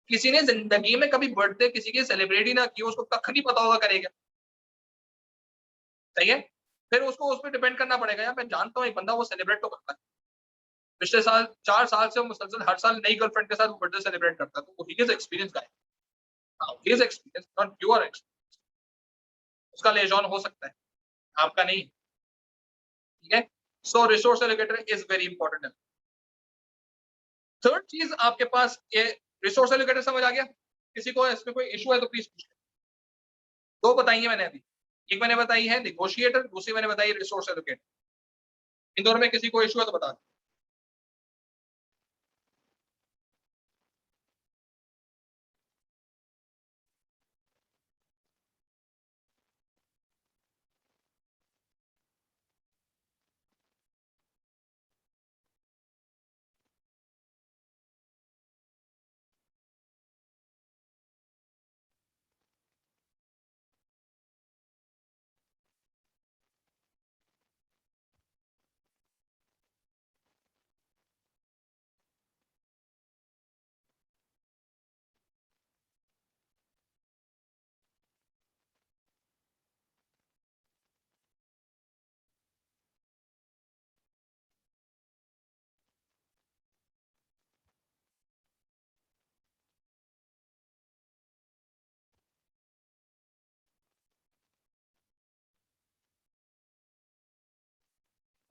किसी ने जिंदगी में कभी बर्थडे किसी की सेलिब्रेट ही ना की, उसको कख नहीं पता होगा करेगा। सही है। फिर उसको उस पर डिपेंड करना पड़ेगा, यार मैं जानता हूँ एक बंदा वो सेलिब्रेट तो करता है, पिछले साल 4 साल से वो मुसलसल हर साल नई गर्लफ्रेंड के साथ बर्थडे सेलिब्रेट करता है, तो he is experience guy, he is experience, not pure experience. उसका लेजॉन हो सकता है, आपका नहीं। ठीक है। So resource allocator is very important. Third चीज आपके पास ये, रिसोर्स एलोकेटर समझ आ गया, किसी को इसमें कोई इशू है तो प्लीज पूछ। दो बताई है मैंने अभी, एक मैंने बताई है नेगोशिएटर, दूसरी मैंने बताई रिसोर्स एलोकेटर। इन दोनों में किसी को इशू है तो बता दो।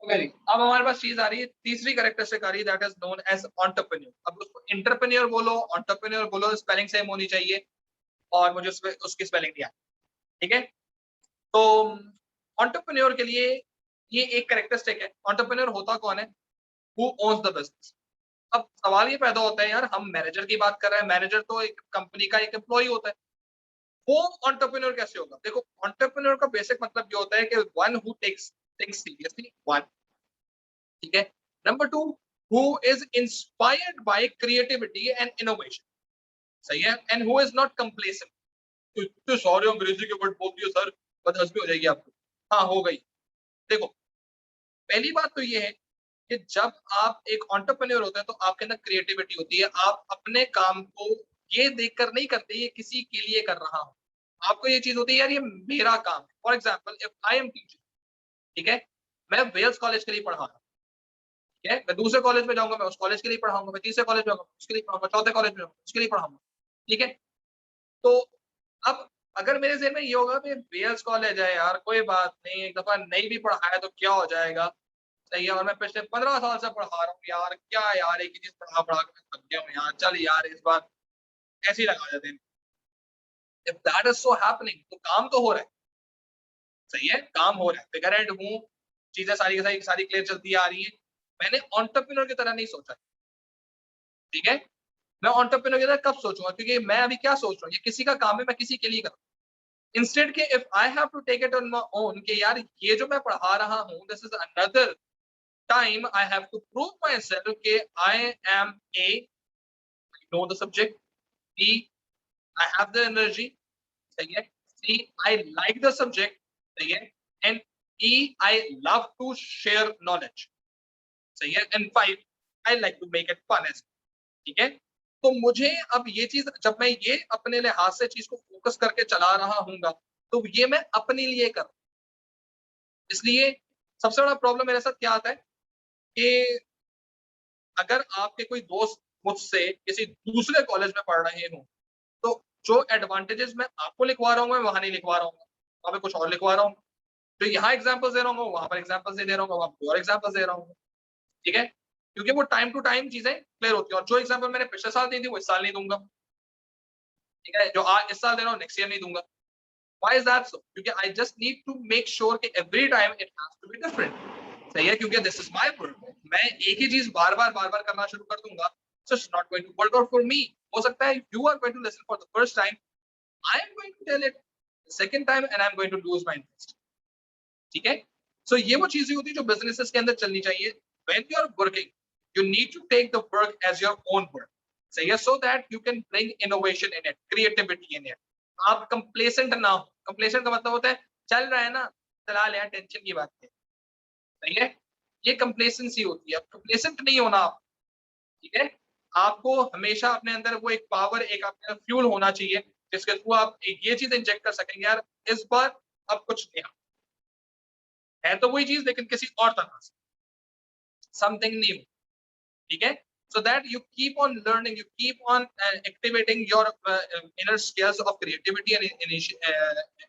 वेरी, अब हमारे पास चीज आ रही है, तीसरी कैरेक्टरिस्टिक आ रही है, that is known as entrepreneur. अब उसको एंटरप्रेन्योर बोलो, एंटरप्रेन्योर बोलो, स्पेलिंग सेम होनी चाहिए, और मुझे उसकी स्पेलिंग नहीं आती। ठीक है। तो एंटरप्रेन्योर के लिए ये एक कैरेक्टरिस्टिक है। एंटरप्रेन्योर होता कौन है, हु ओन्स द बिजनेस। अब सवाल ये पैदा होता है, यार हम मैनेजर की बात कर रहे हैं, मैनेजर तो एक कंपनी का एक एम्प्लॉय होता है, वो एंटरप्रेन्योर कैसे होगा। देखो, एंटरप्रेन्योर का बेसिक मतलब ये होता है कि one who takes things seriously, one. ठीक है। Number two, who is inspired by creativity and innovation. सही है। And who is not complacent. तो इतने सारे अंग्रेजी के वर्ड बोल दिए सर, बदहज भी हो जाएगी आपको। हाँ हो गई। देखो, पहली बात तो ये है कि जब आप एक एंटरप्रेन्योर होते हैं तो आपके अंदर क्रिएटिविटी होती है। आप अपने काम को ये देखकर नहीं करते ये किसी के लिए कर रहा हूं, आपको ये चीज होती है यार ये मेरा काम है। For example, if I am teaching, ठीक है, मैं वेल्स कॉलेज के लिए पढ़ा रहा हूँ। ठीक है। मैं दूसरे कॉलेज में जाऊंगा, मैं उस कॉलेज के लिए पढ़ाऊंगा, मैं तीसरे कॉलेज में जाऊंगा उसके लिए पढ़ाऊंगा, चौथे कॉलेज में जाऊंगा उसके लिए पढ़ाऊंगा। ठीक है। तो अब अगर मेरे ज़हन में ये होगा कि बीएस कॉलेज है यार, कोई बात नहीं, एक दफ़ा नहीं भी पढ़ा है तो क्या हो जाएगा, सही है, और मैं पिछले 15 साल से पढ़ा रहा हूँ यार, क्या यार एक ही चीज़ पढ़ा-पढ़ा के मैं थक गया हूँ यार, चल यार इस बार ऐसे ही लगा देते हैं। If that is so happening तो काम तो हो रहा है, सही है, काम हो रहा है, फिगर हेड हूँ, चीज़ें सारी की सारी सारी क्लियर चलती आ रही हैं। मैंने एंटरप्रेन्योर की तरह नहीं सोचा, ठीक है? मैं एंटरप्रेन्योर की तरह कब सोचूँगा, क्योंकि मैं अभी क्या सोच रहा हूँ, ये किसी का काम है, मैं किसी के लिए कर रहा हूँ। इंस्टेड के if I have to take it on my own कि यार ये जो मैं पढ़ा रहा हूँ, this is another time I have to prove myself कि I am A, know the subject, B I have the energy, सही है, C I like the subject, सही है, and E I love to share knowledge, सही है, and 5 I like to make it fun as, ठीक है? तो मुझे अब ये चीज़ जब मैं ये अपने लिहाज से चीज़ को फ़ोकस करके चला रहा हूँगा, तो ये मैं अपने लिए कर रहा हूँ। इसलिए सबसे बड़ा प्रॉब्लम मेरे साथ क्या आता है कि अगर आपके कोई दोस्त मुझसे किसी दूसरे कॉलेज में पढ़ रहे हों, तो जो एडवांटेजेस मैं आपको लिखवा रहा हूँ, मैं वहाँ नहीं लिखवा रहा हूँ, वहाँ पे कुछ और लिखवा रहा हूँ। जो यहाँ एग्ज़ाम्पल्स दे रहा हूँ, वहाँ पर एग्ज़ाम्पल्स नहीं दे रहा हूँ, वहाँ पे और एग्ज़ाम्पल्स दे रहा हूँ, ठीक है? क्योंकि वो टाइम टू टाइम चीज़ें क्लियर होती हैं और जो एग्ज़ाम्पल मैंने पिछले साल दी थी, वो इस साल नहीं दूँगा, ठीक है? जो इस साल दे रहा हूँ, नेक्स्ट ईयर नहीं दूँगा। Why is that so? क्योंकि I just need to make sure कि every time it has to be different. सही है, क्योंकि this is my work. मैं एक ही चीज बार-बार करना शुरू कर दूंगा, so it's not going to work out for me. हो सकता है you are going to listen for the first time, I am going to tell it the second time and I am going to lose my interest. ठीक है? So ये वो चीजें होती है जो businesses के अंदर चलनी चाहिए. When you are working, you need to take the work as your own work. सही है, so that you can bring innovation in it, creativity in it. आप कंप्लेसेंट ना हो, कंप्लेसेंट का मतलब होता है चल रहा है ना, चला ले यार, टेंशन की बात है, सही है, ये कंप्लेसेंसी होती है, कंप्लेसेंट नहीं होना आप, ठीक है, आपको हमेशा अपने अंदर वो एक पावर, एक आपके अंदर फ्यूल होना चाहिए जिसके थ्रू आप ये चीज इंजेक्ट कर सकेंगे यार, इस बार अब कुछ नया है, तो वही चीज लेकिन किसी और तरह से, समथिंग न्यू, ठीक है, so that you keep on learning, you keep on activating your inner skills of creativity and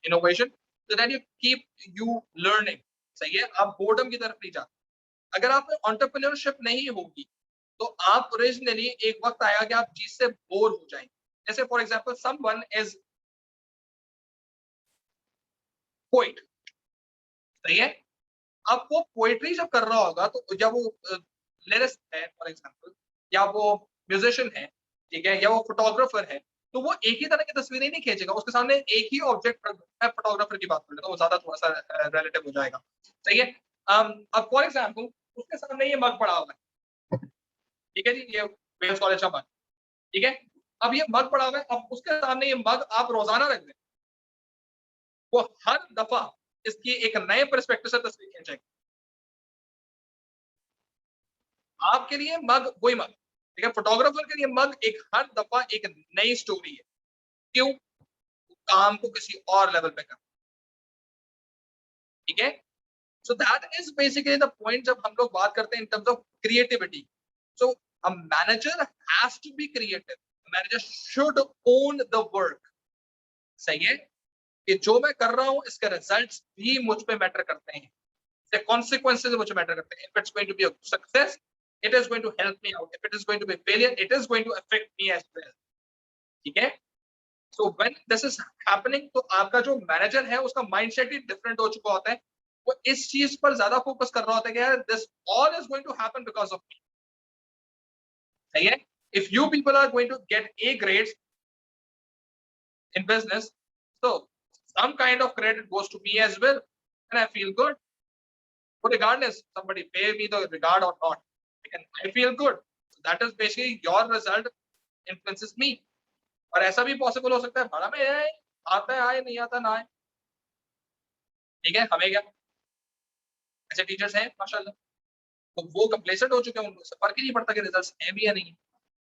innovation, so that you keep you learning, सही है, आप बोर्डम की तरफ नहीं जाते। अगर आप में एंटरप्रेन्योरशिप नहीं होगी तो आप ओरिजिनली एक वक्त आएगा कि आप चीज से बोर हो जाएंगे। जैसे for example someone is poet, सही है, अब वो पोएट्री जब कर रहा होगा तो या वो लिरिस्ट है फॉर एग्जांपल, या वो म्यूजिशियन है, ठीक है, या वो फोटोग्राफर है, तो वो एक ही तरह की तस्वीरें नहीं खींचेगा, उसके सामने एक ही ऑब्जेक्ट, मैं फोटोग्राफर की बात कर लेता हूँ, वो ज्यादा थोड़ा सा रिलेटिव हो जाएगा, सही है। अब फॉर एग्जांपल उसके सामने ये मग पड़ा हुआ है, ठीक है जी, ये वेल्स कॉलेज का मग, ठीक है, अब ये मग पड़ा हुआ है, अब उसके सामने ये मग आप रोजाना रख दें, वो हर दफा इसकी एक नए परस्पेक्टिव से तस्वीर खींचेगा, आपके लिए मग वही मग, ठीक है, फोटोग्राफर के लिए मग एक हर दफा एक नई स्टोरी है, क्यों, काम को किसी और लेवल पे करना, ठीक है, so that is basically the point जब हम लोग बात करते हैं in terms of creativity, so a manager has to be creative, manager should own the work, सही है, कि जो मैं कर रहा हूं इसके रिजल्ट्स भी मुझ पे मैटर करते हैं, the consequences which matter करते हैं, if it's going to be a success it is going to help me out, if it is going to be a failure it is going to affect me as well, ठीक है, so when this is happening तो आपका जो manager है उसका mindset ही different हो चुका होता है, वो इस चीज पर ज्यादा फोकस कर रहा होता है कि यार this all is going to happen because of me, सही है, if you people are going to get A grades in business, so some kind of credit goes to me as well and I feel good. So regardless, somebody pay me the regard or not, I feel good. So that is basically your result influences me. और ऐसा भी possible हो सकता है भाड़ा में आए, आता है आए, नहीं आता ना आए, ठीक है, हमें क्या, ऐसे टीचर्स हैं माशाल्लाह, तो वो कंप्लेसेंट हो चुके हैं, उनको फर्क ही नहीं पड़ता कि रिजल्ट्स हैं भी या नहीं।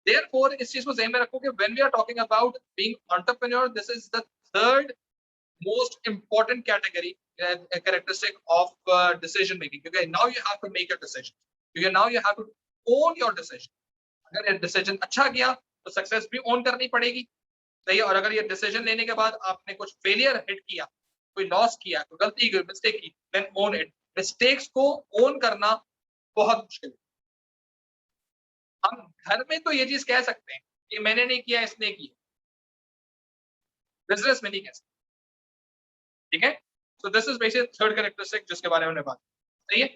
Therefore, इस चीज को ज़हन में रखो कि when we are talking about being entrepreneur, this is the third most important category characteristic of decision making, because now you have to make a decision, because now you have to own your decision, अगर ये decision अच्छा किया तो success भी own करनी पड़ेगी, सही है। और अगर ये डिसीजन लेने के बाद आपने कुछ फेलियर हिट किया, कोई लॉस किया, कोई गलती की, मिस्टेक की, देन ओन इट। मिस्टेक्स को ओन करना बहुत मुश्किल है। हम घर में तो ये चीज कह सकते हैं कि मैंने नहीं किया, इसने किया, बिजनेस में नहीं कह सकते। ठीक है। So this is basic third characteristic जिसके बारे में हमने बात की। सही है।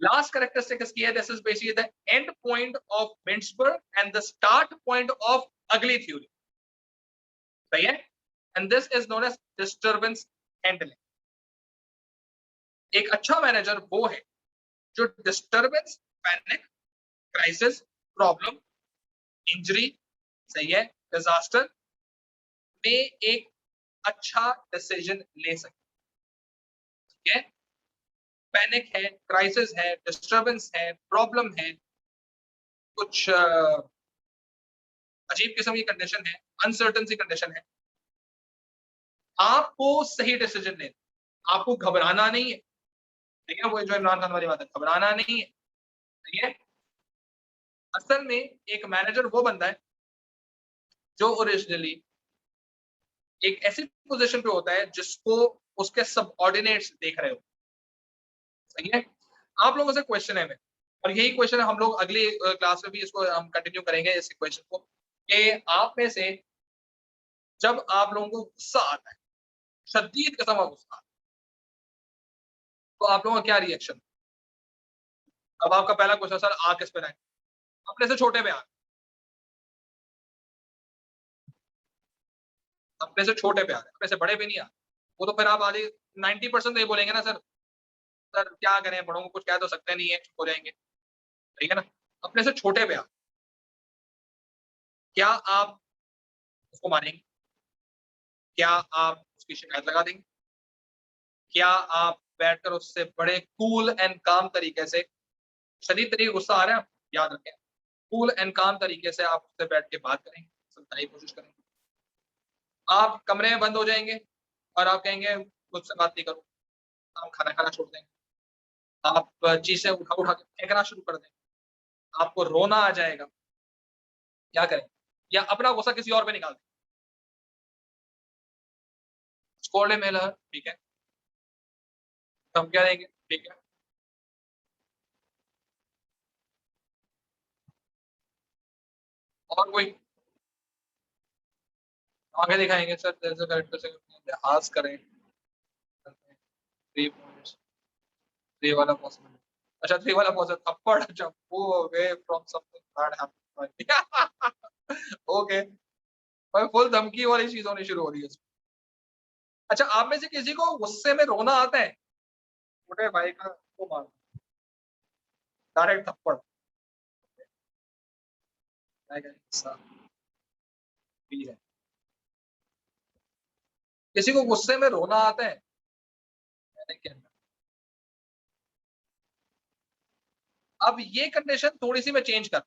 Last characteristic is here. This is basically the end point of Mintzberg and the start point of ugly theory. सही है? And this is known as disturbance handling. एक अच्छा मैनेजर वो है जो disturbance, panic, crisis, problem, injury, सही है, disaster में एक अच्छा डिसीजन ले सके। ठीक है। पैनिक है, क्राइसिस है, डिस्टर्बेंस है, प्रॉब्लम है, कुछ अजीब किस्म की कंडीशन है, अनसर्टन सी कंडीशन है, आपको सही डिसीजन लेना, आपको घबराना नहीं है। ठीक है। वो जो इमरान खान वाली बात है, घबराना नहीं है। ठीक है। असल में एक मैनेजर वो बंदा है जो ओरिजिनली एक ऐसी पोजीशन पे होता है जिसको उसके सबऑर्डिनेट्स देख रहे हो। सही है। आप लोगों से क्वेश्चन है, और यही क्वेश्चन हम लोग अगली क्लास में भी इसको हम कंटिन्यू करेंगे इस क्वेश्चन को, कि आप में से जब आप लोगों को गुस्सा आता है, शदीद किस्म का गुस्सा, तो आप लोगों का क्या रिएक्शन? अब आपका पहला क्वेश्चन, सर आ किस पे रहे? अपने से छोटे पे आ, अपने से छोटे पे आ रहे, अपने से बड़े पे नहीं आ। वो तो फिर आप आधे 90% तो ये बोलेंगे ना, सर सर क्या करें, बड़ों को कुछ कह तो सकते नहीं है, चुप हो जाएंगे। ठीक है ना। अपने से छोटे पे आ, क्या आप उसको मानेंगे? क्या आप उसकी शिकायत लगा देंगे? क्या आप बैठकर उससे बड़े कूल एंड काम तरीके से, शदीद तरीके गुस्सा आ रहा है, याद रखें, कूल एंड काम तरीके से आप उससे बैठ के बात करेंगे, समझाने की कोशिश करेंगे। आप कमरे में बंद हो जाएंगे और आप कहेंगे मुझसे बात नहीं करो, आप खाना खाना छोड़ देंगे, आप चीजें उठा उठा के फेंकना शुरू कर देंगे, आपको रोना आ जाएगा। क्या करें? या अपना गुस्सा किसी और पे निकाल दें? स्कोल्ड हिम, ठीक है, हम क्या देंगे, ठीक है, और कोई आगे दिखाएंगे, सर जैसे करेक्टर से लिहाज करें, 3 points, 3 वाला पॉसिबल, अच्छा 3 वाला पॉसिबल, थप्पड़, अच्छा move away from something bad happened. Okay. भाई फुल धमकी वाली चीज होनी शुरू हो रही है। अच्छा, आप में से किसी को गुस्से में रोना आता है? छोटे भाई का को मार, डायरेक्ट थप्पड़, गुस्सा भी है। किसी को गुस्से में रोना आता है? मैंने क्या, अब ये कंडीशन थोड़ी सी मैं चेंज कर,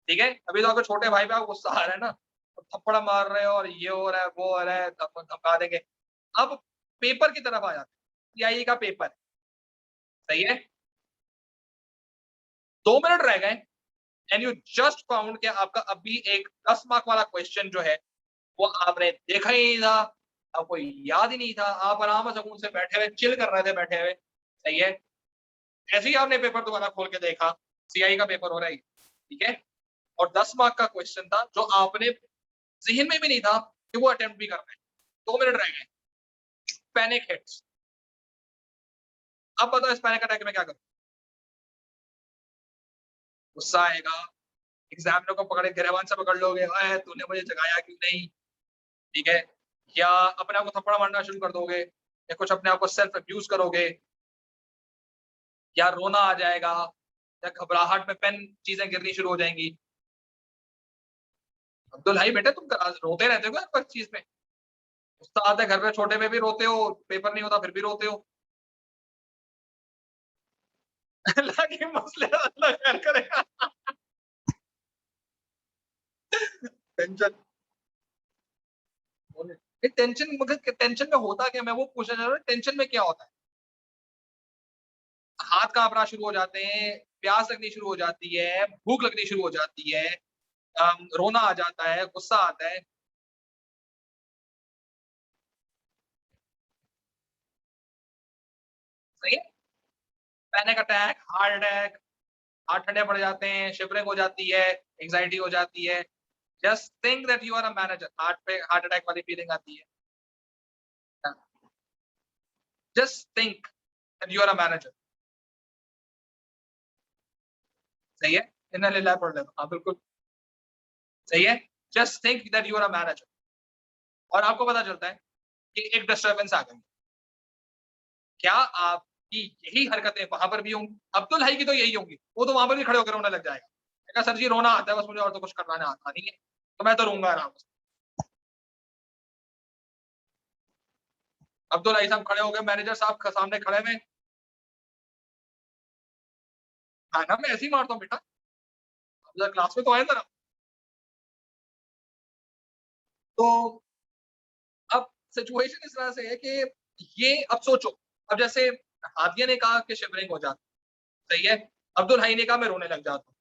ठीक है। अभी तो अगर छोटे भाई पे आपको गुस्सा आ रहा है ना, तो थप्पड़ मार रहे हो और ये हो रहा है, वो हो रहा है, धमका देंगे। अब पेपर की तरफ आ जाते हैं, सीआईई का पेपर, सही है। 2 मिनट रह गए एंड यू जस्ट फाउंड कि आपका अभी एक 10 मार्क वाला क्वेश्चन जो है वो आपने देखा ही नहीं था, आपको याद ही नहीं था, आप आराम से से बैठे हुए चिल कर रहे थे बैठे हुए, सही है। ऐसे ही आपने पेपर दोबारा खोल के देखा, सीआई का पेपर हो रहा है, ठीक है, और 10 मार्क का क्वेश्चन था जो आपने ज़हन में भी नहीं था कि वो अटेम्प्ट भी करना है। 2 मिनट रह गए, पैनिक हिट्स। अब बताओ इस पैनिक अटैक में क्या करूं? गुस्सा आएगा, एग्जामिनर को पकड़े गिरबान से पकड़ लोगे, अरे तूने मुझे जगाया क्यों नहीं, ठीक है, या अपने आप को थप्पड़ मारना शुरू कर दोगे, या कुछ अपने आप को सेल्फ अब्यूज करोगे, या रोना आ जाएगा, या घबराहट में पेन चीजें गिरनी शुरू हो जाएंगी। अब्दुल भाई बेटा तुम रोते रहते हो हर चीज में, गुस्सा आता है घर पे, छोटे में भी रोते हो, पेपर नहीं होता फिर भी रोते हो। अल्लाह के मसले अल्लाह खैर करेगा। टेंशन, टेंशन, मगर टेंशन में होता क्या, मैं वो पूछना चाह रहा हूँ, टेंशन में क्या होता है? हाथ कांपना शुरू हो जाते हैं, प्यास लगनी शुरू हो जाती है, भूख लगनी शुरू हो जाती है, रोना आ जाता है, गुस्सा आता है। सही है? पैनिक अटैक, हार्ट अटैक, हाथ ठंडे पड़ जाते हैं, शिवरिंग हो जाती है, एंग्जायटी हो जाती है। Just think that you are a manager, heart पे हार्ट अटैक वाली फीलिंग आती है। Just think that you are a manager. सही है? इन्ना लिल्लाह पढ़ लेना। हाँ, बिल्कुल सही है। Just think that you are a manager और आपको पता चलता है कि एक डिस्टर्बेंस आ गई। क्या आपकी यही हरकतें वहां पर भी होंगी? अब्दुल हई की तो यही होंगी। वो तो वहां पर भी खड़े होकर रोने लग जाएगा। कहा सर जी रोना आता है बस मुझे और तो कुछ करना आता नहीं है। तो मैं तो रोऊंगा आराम से। अब्दुल हई साहब खड़े हो गए, मैनेजर साहब सामने खड़े में, खाना मैं ऐसे ही मारता हूँ बेटा, क्लास में तो आए जरा। तो अब सिचुएशन इस तरह से है कि ये अब सोचो, अब जैसे हादिया ने कहा कि शिवरिंग हो जाती, सही है? अब्दुल हई ने कहा मैं रोने लग जाता हूँ।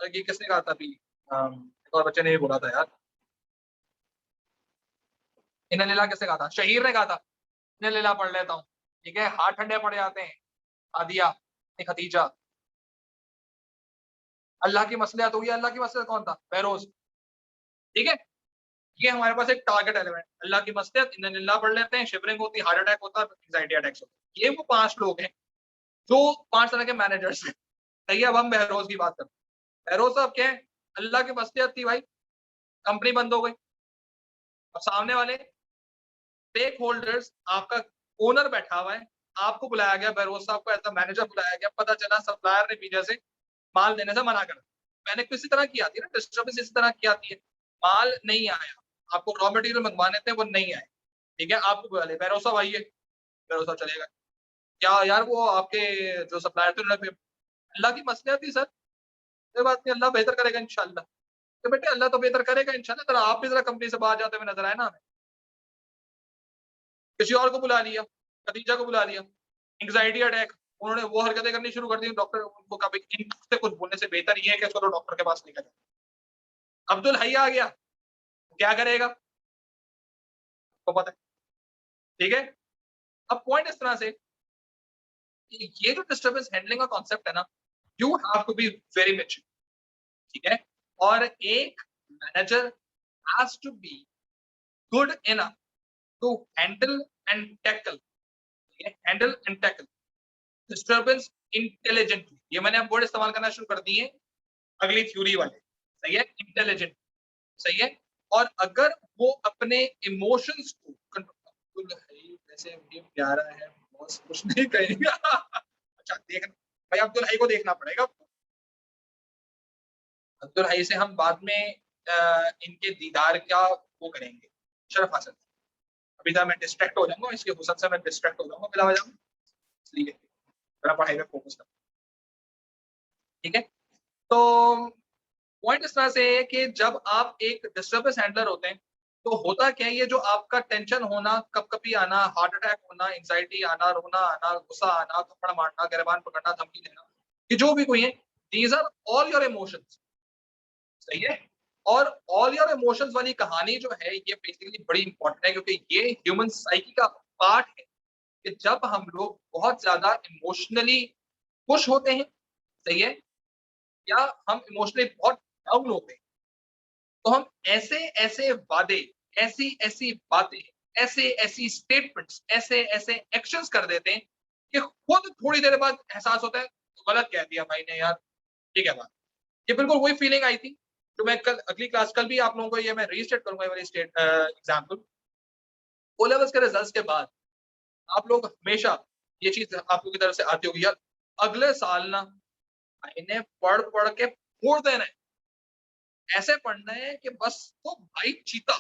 ये किसने कहा था अभी? एक और बच्चे ने ये बोला था यार, इन्ना लीला किसने कहा था? शहीर ने कहा था। इन्ना लीला पढ़ लेता हूँ, ठीक है? हाथ ठंडे पड़ जाते हैं। हादिया, खदीजा, अल्लाह की मसलियत हुई। अल्लाह की मसलियत कौन था? बहरोज, ठीक है? ये हमारे पास एक टारगेट एलिमेंट, अल्लाह की मसलियत, इन्ना लिल्लाह पढ़ लेते हैं, शिवरिंग होती, हार्ट अटैक होता है, एंग्जायटी अटैक्स होते हैं। ये वो 5 लोग हैं जो 5 तरह के मैनेजर्स हैं। सही है? अब हम बहरोज की बात करते हैं। बहरोज साहब क्या है? अल्लाह की मसलियत थी भाई, कंपनी बंद हो गई। अब सामने वाले स्टेक होल्डर्स, आपका ओनर बैठा हुआ है, आपको बुलाया गया, बहरोज साहब को एज अ मैनेजर बुलाया गया, पता चला सप्लायर ने पीछे से माल देने से मना कर दिया। मैंने किसी तरह की आती है ना डिस्टर्बेंस, इसी तरह की आती है। माल नहीं आया, आपको रॉ मटेरियल मंगवाने थे वो नहीं आए, ठीक है? आपको बुला लिया, बहरोज साहब आइए, बहरोज साहब चले गए। क्या यार वो आपके जो सप्लायर थे उन्होंने अल्लाह की मसलियत थी सर, कोई बात नहीं, अल्लाह बेहतर करेगा इंशाल्लाह। तो बेटे अल्लाह तो बेहतर करेगा इंशाल्लाह, जरा आप भी जरा कंपनी से बाहर जाते हुए नजर आए ना हमें। किसी और को बुला लिया, खदीजा को बुला लिया, एंग्जायटी अटैक, उन्होंने वो हरकतें करनी शुरू कर दी। डॉक्टर उनको कहा भाई इनसे कुछ बोलने से बेहतर ये है कि चलो डॉक्टर के पास लेकर जाओ। अब्दुल हई आ गया, क्या करेगा? तो पता है, ठीक है? अब पॉइंट इस तरह से कि ये जो डिस्टर्बेंस हैंडलिंग का कॉन्सेप्ट है ना, you have to be very mature, ठीक है? और एक manager has to be good enough to handle and tackle, handle and tackle disturbance intelligently. ये मैंने अब वर्ड इस्तेमाल करना शुरू कर दिए अगली थ्योरी वाले। सही है? इंटेलिजेंट, सही है? और अगर वो अपने इमोशंस को कंट्रोल है, वैसे ये प्यारा है, बॉस कुछ नहीं कहेगा। अच्छा देखना भाई, अब्दुल हई को देखना पड़ेगा। अब्दुल हई से हम बाद में इनके दीदार का वो करेंगे, शर्फ हासिल। अभी तक मैं डिस्ट्रैक्ट हो जाऊंगा, इसके हुसन से मैं डिस्ट्रैक्ट हो जाऊंगा बिला वजह, इसलिए मेरा पढ़ाई में फोकस कर, ठीक है? तो पॉइंट इस तरह से है कि जब आप एक डिस्टर्बेंस हैंडलर होते हैं, तो होता क्या है, ये जो आपका टेंशन होना, कभी-कभी आना, हार्ट अटैक होना, एंग्जायटी आना, रोना आना, गुस्सा आना, थप्पड़ मारना, गिरबान पकड़ना, धमकी देना, ये जो भी कोई है, these are all your emotions, सही है? और ऑल योर इमोशंस वाली कहानी जो है, ये बेसिकली बड़ी इंपॉर्टेंट है क्योंकि ये ह्यूमन साइकी का पार्ट है कि जब हम लोग बहुत ज़्यादा इमोशनली खुश होते हैं, सही है? या हम इमोशनली बहुत डाउन होते हैं, तो हम ऐसे-ऐसे वादे, ऐसी-ऐसी बातें, ऐसे-ऐसी स्टेटमेंट्स, ऐसे-ऐसे एक्शंस कर देते हैं कि खुद थोड़ी देर बाद एहसास होता है, गलत कह दिया भाई ने यार, ये क्या बात? ये बिल्कुल वही फीलिंग आई थी, जो मैं कल अगली क्लास कल भी आप लोगों को ये मैं रीस्टेट करूँगा ये वाली एग्ज़ाम्पल। ओ लेवल्स के रिजल्ट्स के बाद आप लोग हमेशा ये चीज़ आप लोगों की तरफ से आती होगी यार, अगले साल ना मैंने पढ़-पढ़ के फोड़ देना है, ऐसे पढ़ना है कि बस तो भाई चीता।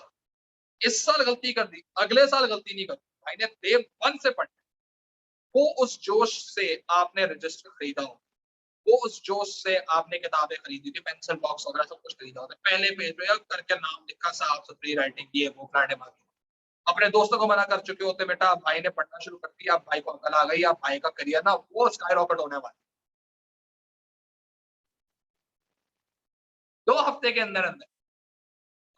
इस साल गलती कर दी, अगले साल गलती नहीं करनी। भाई ने डे 1 से पढ़ना। वो उस जोश से आपने रजिस्टर खरीदा हो, वो उस जोश से आपने किताबें खरीदी थी, पेंसिल बॉक्स वगैरह सब कुछ खरीदा होता है। पहले पेज पे करके नाम लिखा, साफ-सुथरी राइटिंग की है, वो फलाने-ढिमाके। अपने दोस्तों को मना कर चुके होते, बेटा भाई ने पढ़ना शुरू कर दिया, अब भाई को अकल आ गई, अब भाई का करियर ना वो स्काई रॉकेट होने वाला है। 2 हफ्ते के अंदर अंदर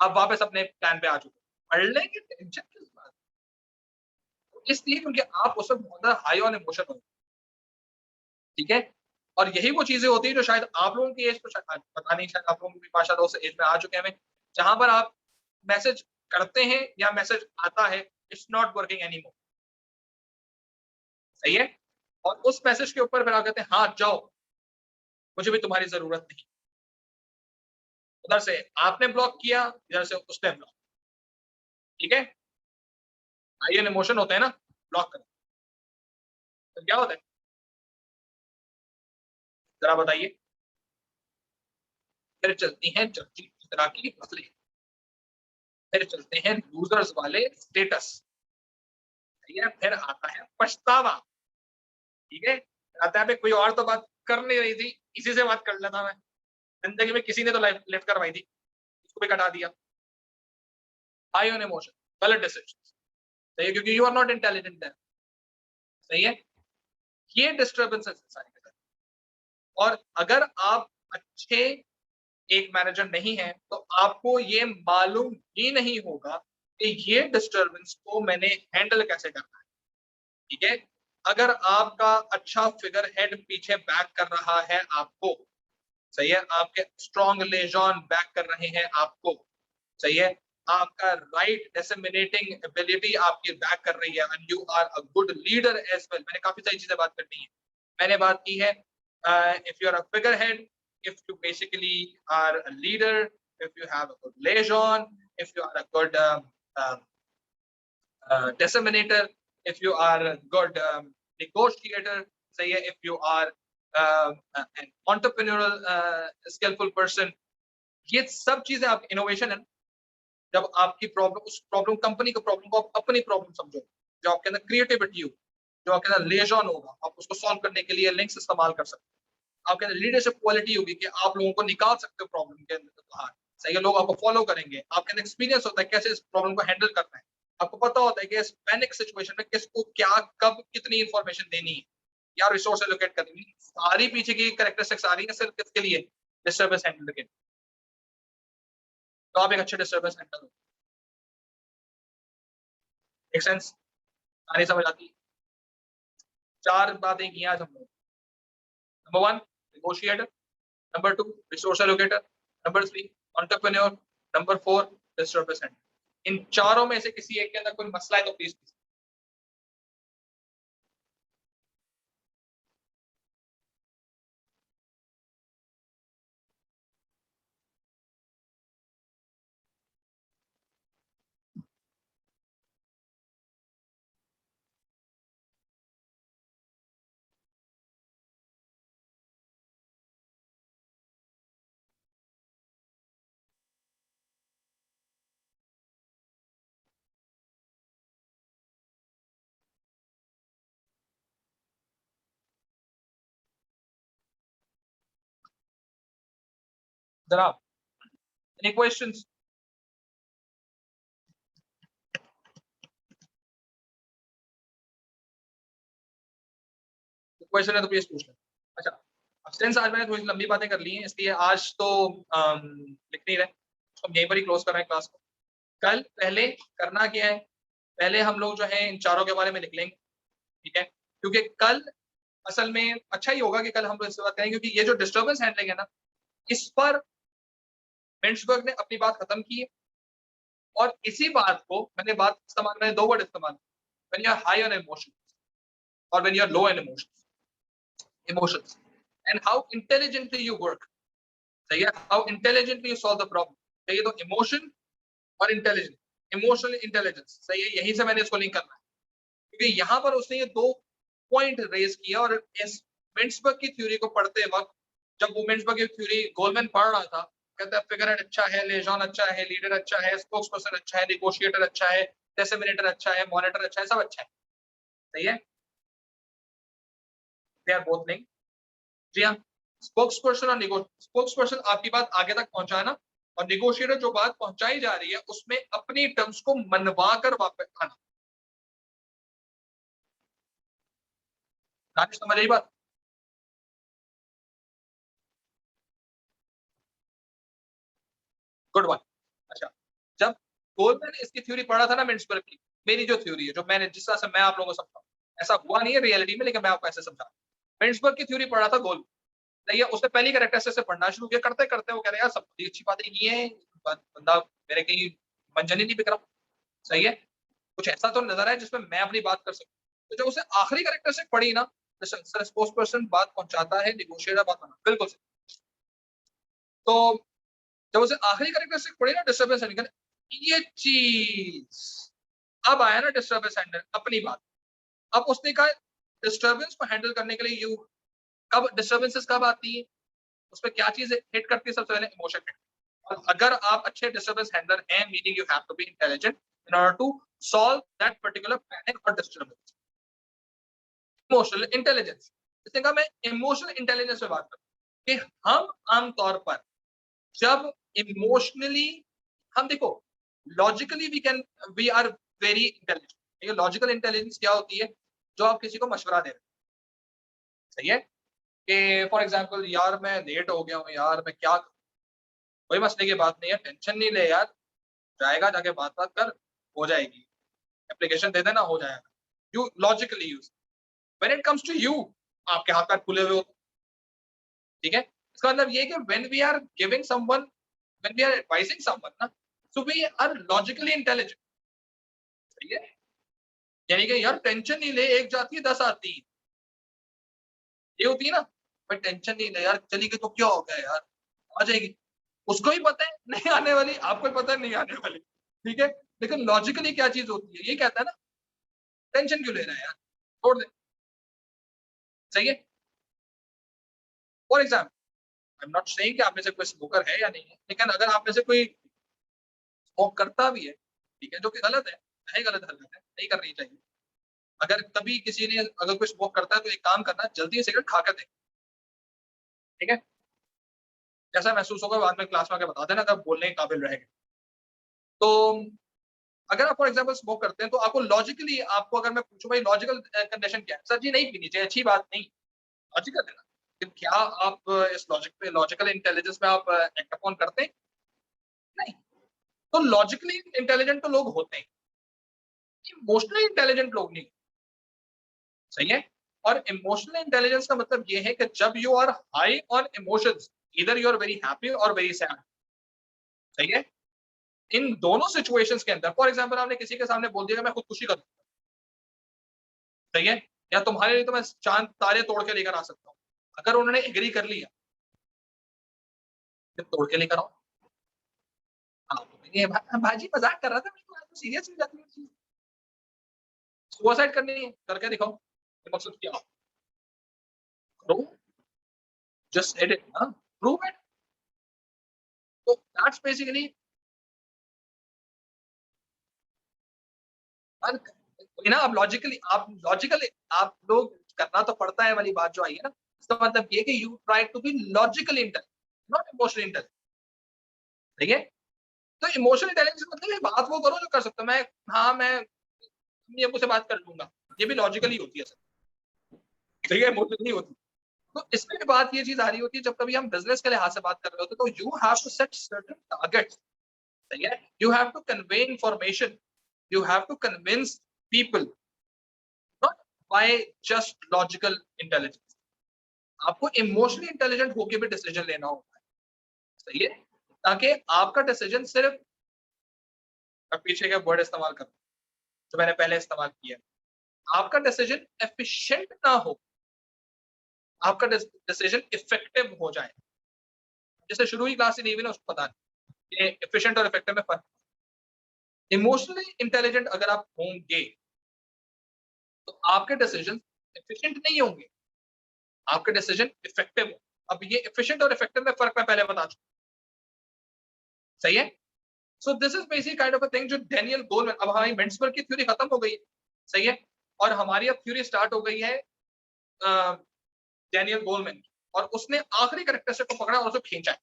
आप वापस अपने प्लान पे आ चुके पढ़ लेंगे, टेंशन किस बात की? इसलिए क्योंकि आप उस वक्त बहुत ज्यादा हाई ऑन इमोशन हो, ठीक है। और यही वो चीजें होती है जो शायद आप लोगों की एज पर पता नहीं, शायद आप लोगों की भी पाशा उस एज में आ चुके हैं जहां पर आप मैसेज करते हैं या मैसेज आता है, it's not working any more, सही है। और उस मैसेज के ऊपर फिर आप कहते हैं हाँ जाओ, मुझे भी तुम्हारी जरूरत नहीं। उधर से आपने ब्लॉक किया, इधर से उसने ब्लॉक, ठीक है। हाई इमोशन होते हैं ना, ब्लॉक कर, तो क्या होता है जरा बताइए। फिर चलती हैं चर्ची की तरह की मसले, फिर चलते हैं लूजर्स वाले स्टेटस, ठीक है। फिर आता है पछतावा, ठीक है। आता है कोई और तो बात कर नहीं रही थी, इसी से बात कर लेता मैं, जिंदगी में किसी ने तो लाइफ लिफ्ट करवाई थी, इसको भी कटा दिया। हाई ऑन इमोशन, गलत डिसीजन, सही है, क्योंकि you are not intelligent then, सही है। ये डिस्टर्बेंसेस सारी के सारी। और अगर आप अच्छे एक मैनेजर नहीं है तो आपको ये मालूम ही नहीं होगा कि ये डिस्टर्बेंस को मैंने हैंडल कैसे करना है, ठीक है। अगर आपका अच्छा फिगर हेड पीछे बैक कर रहा है आपको, सही है, आपके स्ट्रॉन्ग लेजॉन बैक कर रहे हैं आपको, सही है, आपका राइट डिसेमिनेटिंग एबिलिटी आपकी बैक कर रही है, and you are a good leader as well. मैंने काफी सारी चीजें बात करनी है, मैंने बात की है if you are a figure head, if you basically are a leader, if you have a good liaison, if you are a good um, disseminator, if you are a good negotiator, say if you are an entrepreneurial skillful person, ये सब चीजें आप innovation है। जब आपकी problem, उस problem company की problem को आप अपनी प्रॉब्लम समझो, जो आपके अंदर क्रिएटिविटी हो, जो आपके अंदर लिएजॉन होगा, आप उसको सॉल्व करने के लिए लिंक्स इस्तेमाल कर सकते हो। आपके अंदर लीडरशिप क्वालिटी होगी कि आप लोगों को निकाल सकते हो प्रॉब्लम के अंदर बाहर, सही है, लोग आपको फॉलो करेंगे। आपके अंदर एक्सपीरियंस होता है कैसे इस प्रॉब्लम को हैंडल करना है, आपको पता होता है कि इस पैनिक सिचुएशन में किसको क्या कब कितनी इंफॉर्मेशन देनी है, या रिसोर्स एलोकेट करनी है। सारी पीछे की कैरेक्टरिस्टिक्स आ रही है सिर्फ किसके लिए, डिस्टर्बेंस हैंडल के, तो आप एक अच्छे डिस्टर्बेंस हैंडल हो। एक सेंस आने समझ आती है। 4 बातें की आज हम लोग। Number 1 negotiator, number 2 resource allocator, number 3 entrepreneur, number 4 disturbance handler. इन चारों में से किसी एक के अंदर कोई मसला है तो प्लीज। जनाब, एनी क्वेश्चंस? क्वेश्चन है तो प्लीज पूछ लें। अच्छा, अब सिंस आज मैंने थोड़ी लंबी बातें कर ली हैं, इसलिए आज तो लिख नहीं रहे, तो हम यहीं पर ही क्लोज कर रहे हैं क्लास को। कल पहले करना क्या है, पहले हम लोग जो है इन चारों के बारे में लिख लेंगे, ठीक है। क्योंकि कल असल में अच्छा ही होगा कि कल हम लोग इससे बात करेंगे, क्योंकि ये जो डिस्टर्बेंस हैंडलिंग है ना, इस पर मिंट्सबर्ग ने अपनी बात खत्म की है। और इसी बात को मैंने 2 वर्ड इस्तेमाल, when you are high on emotion और when you are low on emotions, and how intelligently you work, सही है, how intelligently you solve the problem. सही है, तो इमोशन और इंटेलिजेंस, इमोशनल इंटेलिजेंस, सही है, यहीं से मैंने इसको लिंक करना है, क्योंकि यहाँ पर उसने ये 2 पॉइंट रेज किया। और इस मिंट्सबर्ग की थ्योरी को पढ़ते वक्त, जब वो मिंट्सबर्ग की थ्योरी गोलमैन पढ़ रहा था, कहता है फिगर हेड अच्छा है, लेजॉन अच्छा है, लीडर अच्छा है, स्पोक्स पर्सन अच्छा है, नेगोशिएटर अच्छा है, डिसेमिनेटर अच्छा है, मॉनिटर अच्छा है, सब अच्छा है, सही है, दे आर बोथ लिंक्ड। जी हाँ, स्पोक्स पर्सन और स्पोक्स पर्सन आपकी बात आगे तक पहुंचाना, और निगोशिएटर जो बात पहुंचाई जा रही है उसमें अपनी टर्म्स को मनवा कर वापस आना। दानिश, समझ आई बात? Good one. अच्छा, जब गोलमैन ने इसकी थ्योरी पढ़ा था ना मिन्सबर्ग की, मेरी जो थ्योरी है, जो मैंने जिस तरह से मैं आप लोगों को समझाऊं, ऐसा हुआ नहीं है रियलिटी में, लेकिन मैं आपको ऐसे समझा, मिन्सबर्ग की थ्योरी पढ़ा था गोल, सही है। उसने पहली कैरेक्टरिस्टिक से पढ़ना शुरू किया, करते करते वो कह रहे यार सब बड़ी अच्छी बातें नहीं है, बंदा मेरे कहीं मंजन ही नहीं बिक रहा, सही है, कुछ ऐसा तो नजर है जिसमें मैं अपनी बात कर सकूं। तो जब उसे आखिरी कैरेक्टरिस्टिक पढ़ी ना, सर स्पोर्ट्स पर्सन बात पहुंचाता है, निगोशिएटर बात बना, बिल्कुल सही। तो जब उसे आखिरी कैरेक्टरिस्टिक पढ़ी ना, डिस्टर्बेंस हैंडल, ये चीज, अब आया ना डिस्टर्बेंस हैंडल अपनी बात। अब उसने कहा डिस्टर्बेंस को हैंडल करने के लिए यू, कब डिस्टर्बेंसेस कब आती है, उसमें क्या चीज हिट करती है, सबसे पहले इमोशन हिट। और अगर आप अच्छे डिस्टर्बेंस हैंडलर हैं, meaning you have to be intelligent in order to solve that particular panic और डिस्टर्बेंस। इमोशनल इंटेलिजेंस, इसने कहा मैं इमोशनल इंटेलिजेंस पे बात करूं कि हम आमतौर पर जब इमोशनली, हम देखो logically we are very intelligent. Logical intelligence क्या होती है, जो आप किसी को मशवरा दे रहे हैं, सही है, कि फॉर एग्जांपल यार मैं लेट हो गया हूँ यार, मैं क्या करूं? कोई मसले की बात नहीं है, टेंशन नहीं ले यार, जाएगा, जाके बात बात कर, हो जाएगी, एप्लीकेशन दे देना, हो जाएगा। You logically use, when it comes to you, आपके हाथ पैर खुले हुए होते, ठीक है। इसका मतलब ये है कि when we are giving someone, when we are advising someone ना, so we are logically intelligent, ठीक है। यानी कि यार टेंशन नहीं ले, एक जाती है 10 आती है, ये होती है ना, भाई टेंशन नहीं ले यार, चली गई तो क्या हो गया यार, आ जाएगी। उसको ही पता है नहीं आने वाली, आपको ही पता है नहीं आने वाली, ठीक है। लेकिन लॉजिकली क्या चीज होती है, ये कहता है ना टेंशन क्यों ले रहा है यार, छोड़ दे, सही है। For example, I am not saying कि आप में से कोई स्मोकर है या नहीं है, लेकिन अगर आप में से कोई स्मोक करता भी है, ठीक है, जो कि गलत है गलत हरकत है, नहीं करनी चाहिए। अगर कभी किसी ने, अगर कोई स्मोक करता है तो एक काम करना, जल्दी सिगरेट खाकर दे, ठीक है। जैसा महसूस होगा बाद में क्लास में आकर बता देना, अगर बोलने के काबिल रहेगा। तो अगर आप फॉर एग्जाम्पल स्मोक करते हैं, तो आपको लॉजिकली, आपको अगर मैं पूछूं भाई लॉजिकल कंडीशन क्या है, सर जी नहीं पीनी चाहिए, अच्छी बात नहीं, लॉजिकल है ना, लेकिन क्या आप इस लॉजिक पे, लॉजिकल इंटेलिजेंस में आप एक्ट अपॉन करते हैं? नहीं। तो लॉजिकली इंटेलिजेंट तो लोग होते हैं, इमोशनली इंटेलिजेंट लोग नहीं, सही है। और इमोशनल इंटेलिजेंस का मतलब ये है कि जब you are high on emotions, इधर यू आर वेरी हैप्पी और वेरी सैड, सही है। इन दोनों सिचुएशंस के अंदर, फॉर एग्जांपल आपने किसी के सामने बोल दिया कि मैं खुदकुशी कर दूं, सही है, या तुम्हारे लिए तो मैं चांद तारे तोड़ के लेकर आ सकता हूँ, अगर उन्होंने एग्री कर लिया, फिर तोड़ के लेकर आओ। हाँ, ये भाजी मजाक कर रहा था, मैं तो सीरियस हो जाती है। सुसाइड करनी है, करके दिखाओ, ये मकसद क्या, करो, जस्ट एड इट, हाँ, प्रूव इट। तो दैट्स बेसिकली, ना आप लॉजिकली, आप लोग करना तो पड़ता है वाली बात जो आई है ना, इसका मतलब ये कि you try to be logically intelligent, not emotionally intelligent, ठीक है। तो इमोशनल इंटेलिजेंस मतलब ये बात वो करो जो कर सकते हो, मैं, हाँ मैं अपनी अम्मू से बात कर लूंगा, ये भी लॉजिकली होती है सर, ठीक है, इमोशनल नहीं होती। तो इसमें भी बात ये चीज आ रही होती है, जब कभी हम बिजनेस के लिहाज से बात कर रहे होते हैं, तो you have to set certain targets, सही है, you have to convey information, you have to convince people, not by just logical intelligence. आपको इमोशनली इंटेलिजेंट होकर भी डिसीजन लेना होगा, सही है, ताकि आपका डिसीजन सिर्फ, मैं पीछे का वर्ड इस्तेमाल करूं जो मैंने पहले इस्तेमाल किया, आपका डिसीजन एफिशिएंट ना हो, आपका डिसीजन इफेक्टिव हो जाए। जैसे शुरू ही क्लास से नहीं हुई ना, उसको पता नहीं कि एफिशिएंट और इफेक्टिव में फर्क। इमोशनली इंटेलिजेंट अगर आप होंगे, तो आपके डिसीजन एफिशिएंट नहीं होंगे, आपके डिसीजन इफेक्टिव हो। अब ये एफिशिएंट और इफेक्टिव में फर्क मैं पहले बता चुका, सही है। So this is basic kind of a thing जो डेनियल गोलमैन, अब हमारी मिन्सबर्ग की थ्योरी खत्म हो गई है, सही है, और हमारी अब थ्योरी स्टार्ट हो गई है डेनियल गोलमैन की, और उसने आखिरी कैरेक्टरिस्टिक को पकड़ा और उसको खींचा है,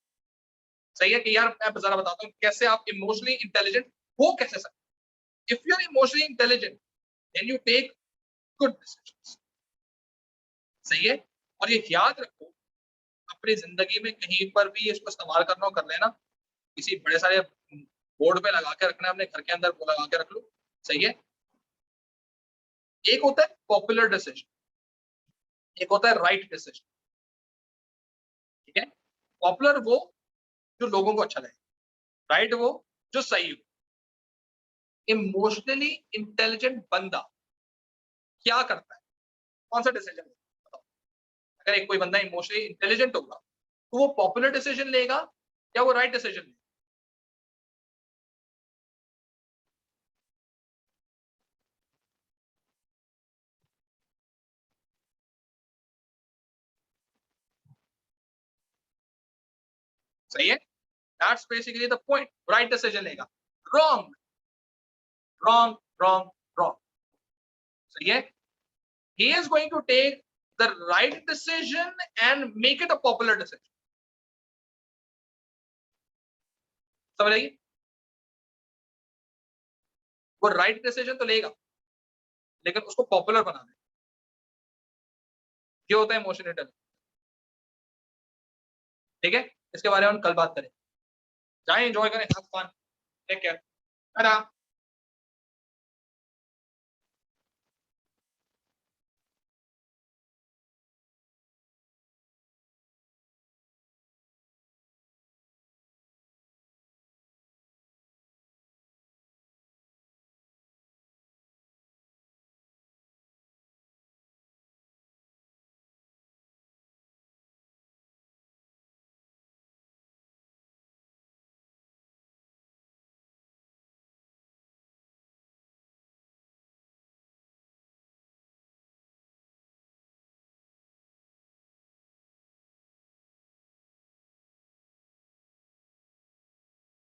सही है, कि यार मैं जरा बताता हूँ कैसे आप इमोशनली इंटेलिजेंट हो कैसे सकते। If you are emotionally intelligent, then you take good decisions, सही है। और ये याद रखो, अपनी जिंदगी में कहीं पर भी इसको इस्तेमाल करना हो कर लेना, किसी बड़े सारे बोर्ड पे लगा के रखना है, अपने घर के अंदर लगा के रख लो, सही है। एक होता है पॉपुलर डिसीजन, एक होता है राइट डिसीजन, ठीक है। पॉपुलर वो जो लोगों को अच्छा लगे, राइट वो जो सही हो। इमोशनली इंटेलिजेंट बंदा क्या करता है, कौन सा डिसीजन बताओ। अगर एक कोई बंदा इमोशनली इंटेलिजेंट होगा तो वो पॉपुलर डिसीजन लेगा या वो राइट डिसीजन लेगा? सही है, that's basically the point, right decision लेगा। रॉन्ग, रॉन्ग, रॉन्ग, रॉन्ग, सही है। He is going to take the right decision and make it a popular decision. समझ रही? वो राइट डिसीजन तो लेगा लेकिन उसको पॉपुलर बना दे। ये होता है इमोशनल इंटेलिजेंस, ठीक है। इसके बारे में हम कल बात करें। जाएं, एंजॉय करें, have fun, take care, Tata.